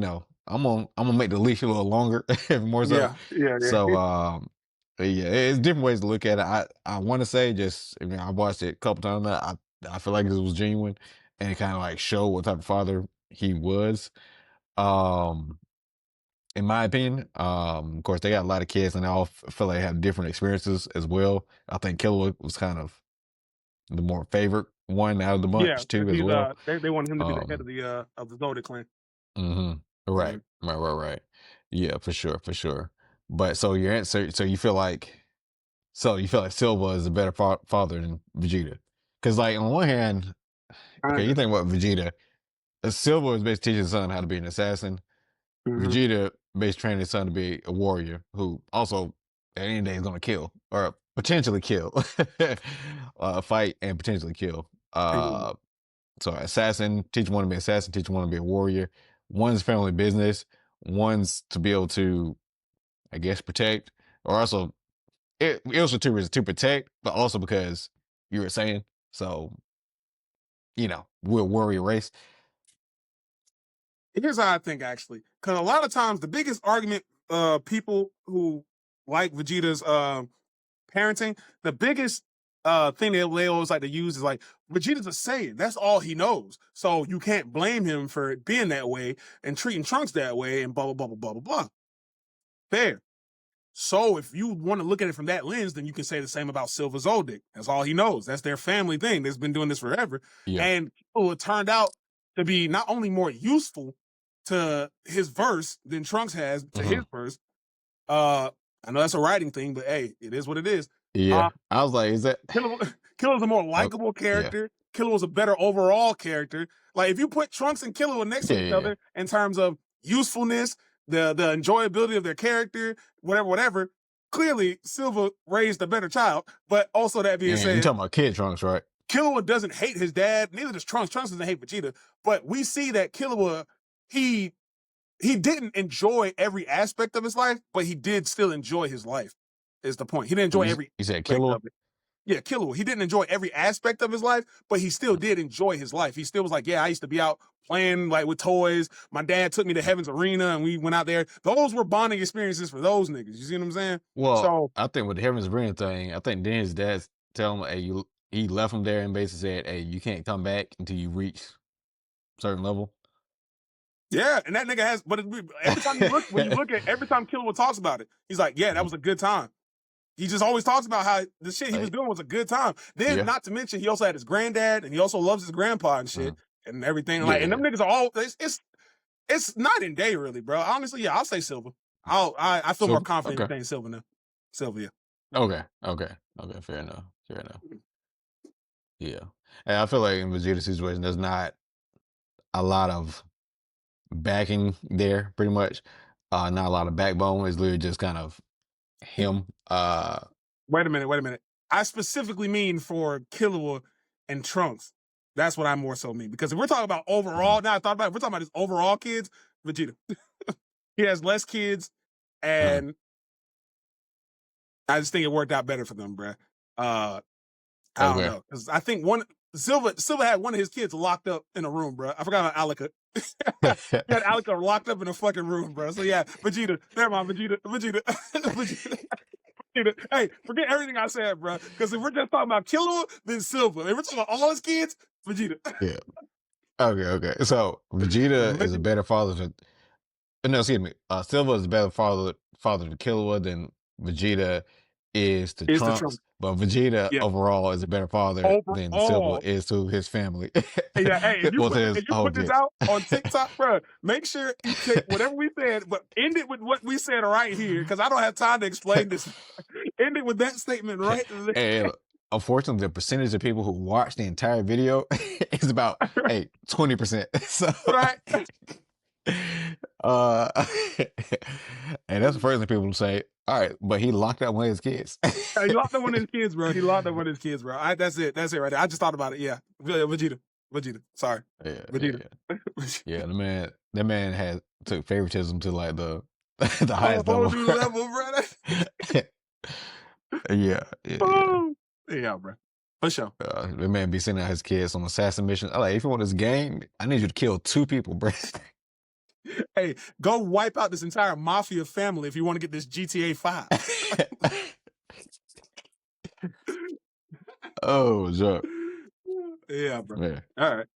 I'm gonna make the leash a little longer, more so. Yeah, yeah, So yeah. yeah, it's different ways to look at it. I want to say just I mean I watched it a couple times now. I feel like it was genuine and it kind of like showed what type of father he was. Um, in my opinion, of course they got a lot of kids and they all feel like they have different experiences as well. I think Killer was kind of the more favorite one out of the Yeah, bunch 'cause too as he's, well. they wanted him to be the head Um, of the Zoldyck clan. mhm. Right, Mhm. right. Yeah, for sure, for sure. But so your answer, so you feel like Silva is a better father than Vegeta? Because like on one hand, okay, you Kinda. think about Vegeta, Silva is basically teaching his son how to be an assassin. Mhm. Vegeta basically training his son to be a warrior who also at any day is going to kill or potentially kill, fight and potentially kill. Mhm. So assassin, teach one to be an assassin, teach one to be a warrior. One's family business, one's to be able to, I guess, protect, or also it was for two reasons: to protect, but also because you were saying. So we're a warrior race. Here's how I think actually, because a lot of times the biggest argument, people who like Vegeta's parenting, the biggest thing they always like to use is like Vegeta's a Saiyan. That's all he knows. So you can't blame him for it being that way and treating Trunks that way and blah blah blah blah blah blah blah. Fair. So if you want to look at it from that lens, then you can say the same about Silver Zoldyck. That's all he knows. That's their family thing. They've been doing this forever. Yeah. And it turned out to be not only more useful to his verse than Trunks has to his Hmm. verse. Uh, I know that's a writing thing, but hey, it is what it is. Uh, Yeah. I was like, is that? Killer, Killua's a more Oh, likable yeah. character. Killer was a better overall character. Like if you put Trunks and Killua next to Yeah. each Yeah. other in terms of usefulness, the enjoyability of their character, whatever. Clearly, Silva raised a better child. But also that being And you said, talking about Kid Trunks, right? Killua doesn't hate his dad. Neither does Trunks. Trunks doesn't hate Vegeta. But we see that Killua, he he didn't enjoy every aspect of his life, but he did still enjoy his life. Is the point? He didn't enjoy You, every you said aspect Killer? of it. Yeah, Killua. He didn't enjoy every aspect of his life, but he still did enjoy his life. He still was like, yeah, I used to be out playing like with toys. My dad took me to Heaven's Arena and we went out there. Those were bonding experiences for those niggas. You see what I'm saying? Well, So I think with the Heaven's Arena thing, I think then his dad tell him, hey, he left him there and basically said, hey, you can't come back until you reach a certain level. yeah, and that nigga has, but every time when you look at every time Killua talks about it, he's like, yeah, that Mhm. was a good time. He just always talks about how the shit he was Like, doing was a good time. Then, yeah. not to mention, he also had his granddad, and he also loves his grandpa and shit Mhm. and everything. Yeah. Like, and Yeah. them niggas are all it's night and day, really, bro. Honestly, yeah, I'll say Silver. I feel more Super. confident in Okay. saying Silver now. Silver, yeah. Okay. Okay. Okay. Fair enough. Fair enough. Yeah. And I feel like in Vegeta's situation, there's not a lot of backing there, pretty much. Not a lot of backbone. It's literally just kind of him. Wait a minute, wait a minute. I specifically mean for Killua and Trunks. That's what I more so mean. Because if we're talking about Mhm. overall, now I thought about it, if we're talking about his overall kids, Vegeta. He has less kids, Mhm. and I just think it worked out better for them, bro. I don't Okay. know. Because I think Silva had one of his kids locked up in a room, bro. I forgot about Alika. He had Alika locked up in a fucking room, bro. So yeah, Vegeta. Never mind, Vegeta. Vegeta. Vegeta. Hey, forget everything I said, bro. Because if we're just talking about Killua, then Silva. If we're talking about all his kids, Vegeta. Yeah. Okay. Okay. So Vegeta is a Vegeta better father to no, excuse me. Silva is a better father to Killua than Vegeta is to is the Trump. Trunks, but Vegeta Yeah. overall is a better father than Silva Overall, is to his family. yeah, hey, Well, to his if you whole put this kids. out on TikTok, bro, make sure you take whatever we said, but end it with what we said right here, because I don't have time to explain this. End it with that statement right there. And unfortunately, the percentage of people who watch the entire video is about 20%. So Right? uh and that's the first thing people say, all right, but he locked up one of his kids. He locked up one of his kids, bro. He locked up one of his kids, bro. That's it. That's it right there. I just thought about it. Yeah. Vegeta. Vegeta. Sorry. Yeah, Vegeta. yeah. Yeah, the man had took favoritism to like the the Oh, highest whole level. new level, bro. Yeah, yeah. Oh. Yeah, bro. For sure. The man be sending out his kids on assassin mission. I like, if you want this game, I need you to kill two people, bro. Hey, go wipe out this entire mafia family if you want to get this GTA 5. Oh, Joe. Yeah, bro. Yeah. All right.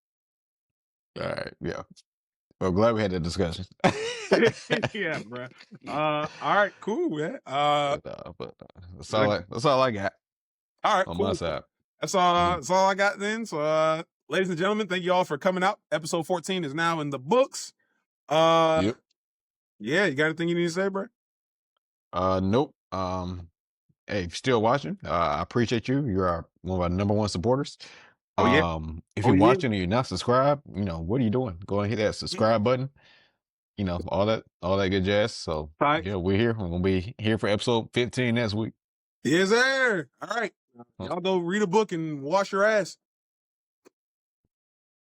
All right. Yeah. Well, glad we had that discussion. Yeah, bro. All right, cool, man. That's all I got All right, on my cool. side. That's all. Mhm. That's all I got then. So, ladies and gentlemen, thank you all for coming out. Episode 14 is now in the books. Yep. Yeah, you got anything you need to say, bro? Nope. Hey, if you're still watching, I appreciate you. You're one of our number one supporters. Oh yeah. If Oh you're yeah. watching and you're not subscribed, what are you doing? Go and hit that subscribe button. All that good jazz. So All right. yeah, we're here. We're gonna be here for episode 15 next week. Yes, sir. All right. Y'all go read a book and wash your ass.